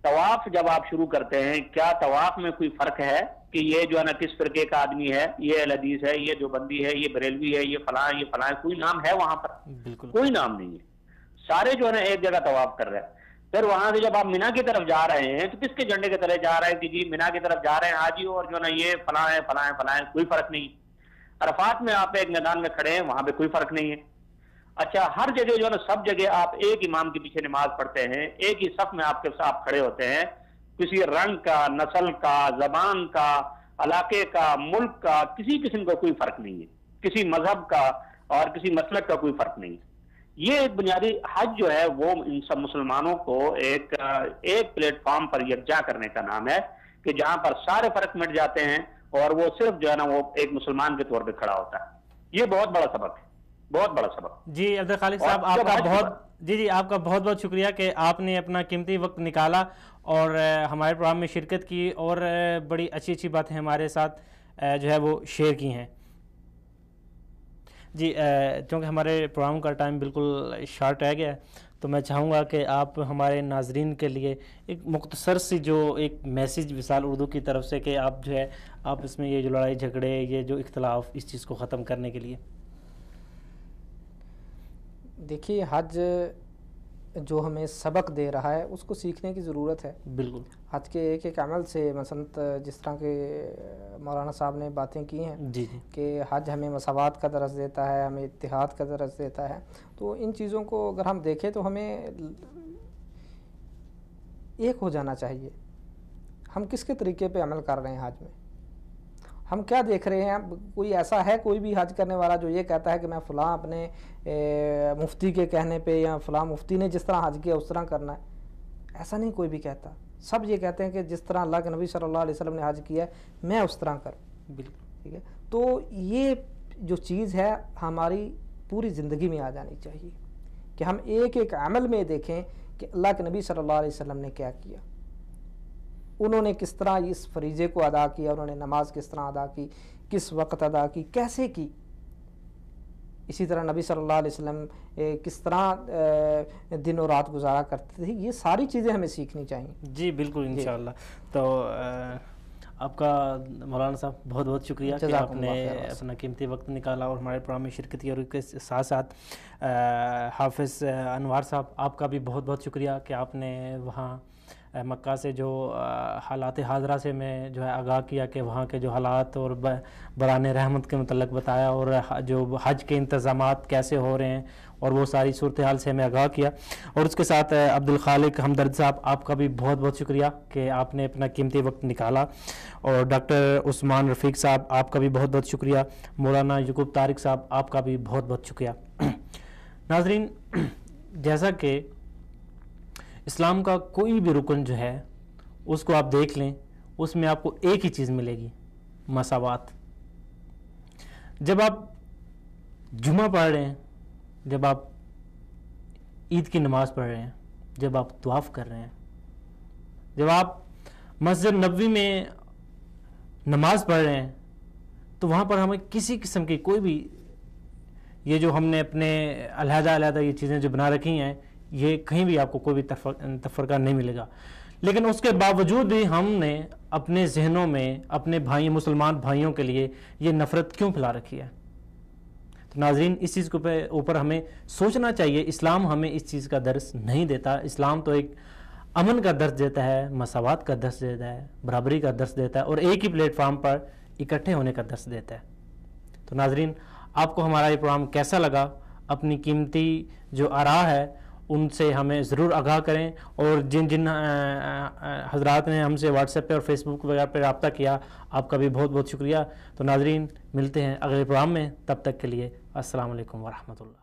طواف جب آپ شروع کرتے ہیں، کیا طواف میں کوئی فرق ہے کہ یہ جو ہے نا کس فرقے کا آدمی ہے، یہ اہل حدیث ہے، یہ دیوبندی ہے، یہ بریلوی ہے، یہ فلاں یہ فلاں، کوئی نام ہے وہاں پر؟ کوئی نام نہیں ہے. سارے جو ہے نا ایک جگہ طواف کر رہے ہیں. پھر وہاں سے جب آپ مینا کی طرف جا رہے ہیں تو کس کے جھنڈے کے تلے جا رہے ہیں کہ جی مینا کی طرف جا رہے ہیں حاجی، اور جو ہے نا یہ فلاں ہے فلاں ہے فلاں ہے، کوئی فرق نہیں. عرفات میں آپ ایک میدان میں کھڑے ہیں، وہاں پہ کوئی فرق نہیں ہے. اچھا، ہر جگہ جو ہے نا سب جگہ آپ ایک امام کے پیچھے نماز پڑھتے ہیں، ایک ہی صف میں آپ کے ساتھ کھڑے ہوتے ہیں. کسی رنگ کا، نسل کا، زبان کا، علاقے کا، ملک کا، کسی قسم کا کوئی فرق نہیں ہے. کسی مذہب کا اور کسی مسلک کا کوئی فرق نہیں ہے. یہ ایک بنیادی حج جو ہے وہ ان سب مسلمانوں کو ایک پلیٹ فارم پر یکجا کرنے کا نام ہے کہ جہاں پر سارے فرق مٹ جاتے ہیں اور وہ صرف جو ہے نا وہ ایک مسلمان کے طور پہ کھڑا ہوتا ہے. یہ بہت بڑا سبق ہے، بہت بڑا سبق. جی عبدالخالق صاحب، آپ کا بہت بہت شکریہ کہ آپ نے اپنا قیمتی وقت نکالا اور ہمارے پروگرام میں شرکت کی اور بڑی اچھی اچھی باتیں ہمارے ساتھ جو ہے وہ شیئر کی ہیں. جی چونکہ ہمارے پروگرام کا ٹائم بالکل شارٹ رہ گیا ہے تو میں چاہوں گا کہ آپ ہمارے ناظرین کے لیے ایک مختصر سی جو ایک میسیج وصال اردو کی طرف سے کہ آپ جو ہے آپ اس میں یہ جو لڑائی جھگڑے، یہ جو اختلاف، اس چیز کو ختم کرنے کے لیے. دیکھیے، حج جو ہمیں سبق دے رہا ہے اس کو سیکھنے کی ضرورت ہے. بالکل. حج کے ایک ایک عمل سے، مثلا جس طرح کے مولانا صاحب نے باتیں کی ہیں جی کہ حج ہمیں مساوات کا درس دیتا ہے، ہمیں اتحاد کا درس دیتا ہے، تو ان چیزوں کو اگر ہم دیکھیں تو ہمیں ایک ہو جانا چاہیے. ہم کس کے طریقے پہ عمل کر رہے ہیں حج میں؟ ہم کیا دیکھ رہے ہیں؟ کوئی ایسا ہے کوئی بھی حج کرنے والا جو یہ کہتا ہے کہ میں فلاں اپنے مفتی کے کہنے پہ یا فلاں مفتی نے جس طرح حج کیا اس طرح کرنا ہے؟ ایسا نہیں کوئی بھی کہتا. سب یہ کہتے ہیں کہ جس طرح اللہ کے نبی صلی اللہ علیہ وسلم نے حج کیا ہے میں اس طرح کروں. بالکل ٹھیک ہے. تو یہ جو چیز ہے ہماری پوری زندگی میں آ جانی چاہیے کہ ہم ایک ایک عمل میں دیکھیں کہ اللہ کے نبی صلی اللہ علیہ وسلم نے کیا کیا، انہوں نے کس طرح اس فریضے کو ادا کیا، انہوں نے نماز کس طرح ادا کی، کس وقت ادا کی، کیسے کی. اسی طرح نبی صلی اللہ علیہ وسلم کس طرح دن و رات گزارا کرتے تھے. یہ ساری چیزیں ہمیں سیکھنی چاہیے. جی بالکل انشاءاللہ. تو آپ کا مولانا صاحب بہت بہت شکریہ کہ آپ نے اپنا قیمتی وقت نکالا اور ہمارے پروگرام میں شرکت کی. اور اس کے ساتھ ساتھ حافظ انوار صاحح، آپ کا بھی بہت بہت شکریہ کہ آپ نے وہاں مکہ سے جو حالات حاضرہ سے میں جو ہے آگاہ کیا کہ وہاں کے جو حالات اور بران رحمت کے متعلق بتایا اور جو حج کے انتظامات کیسے ہو رہے ہیں اور وہ ساری صورتحال سے ہمیں آگاہ کیا. اور اس کے ساتھ عبدالخالق ہمدرد صاحب، آپ کا بھی بہت بہت شکریہ کہ آپ نے اپنا قیمتی وقت نکالا. اور ڈاکٹر عثمان رفیق صاحب، آپ کا بھی بہت بہت شکریہ. مولانا یعقوب طارق صاحب، آپ کا بھی بہت بہت شکریہ. ناظرین، جیسا کہ اسلام کا کوئی بھی رکن جو ہے اس کو آپ دیکھ لیں، اس میں آپ کو ایک ہی چیز ملے گی، مساوات. جب آپ جمعہ پڑھ رہے ہیں، جب آپ عید کی نماز پڑھ رہے ہیں، جب آپ طواف کر رہے ہیں، جب آپ مسجد نبوی میں نماز پڑھ رہے ہیں، تو وہاں پر ہمیں کسی قسم کی کوئی بھی یہ جو ہم نے اپنے علیحدہ یہ چیزیں جو بنا رکھی ہیں، یہ کہیں بھی آپ کو کوئی بھی تفرقہ نہیں ملے گا. لیکن اس کے باوجود بھی ہم نے اپنے ذہنوں میں اپنے مسلمان بھائیوں کے لیے یہ نفرت کیوں پھیلا رکھی ہے؟ تو ناظرین، اس چیز کے اوپر ہمیں سوچنا چاہیے. اسلام ہمیں اس چیز کا درس نہیں دیتا. اسلام تو ایک امن کا درس دیتا ہے، مساوات کا درس دیتا ہے، برابری کا درس دیتا ہے، اور ایک ہی پلیٹ فارم پر اکٹھے ہونے کا درس دیتا ہے۔ تو ناظرین، آپ کو ہمارا یہ پروگرام کیسا لگا؟ اپنی قیمتی جو آراء ہے ان سے ہمیں ضرور آگاہ کریں، اور جن جن حضرات نے ہم سے واٹس ایپ پہ اور فیس بک وغیرہ پہ رابطہ کیا، آپ کا بھی بہت بہت شکریہ۔ تو ناظرین، ملتے ہیں اگلے پروگرام میں، تب تک کے لیے السلام علیکم ورحمۃ اللہ۔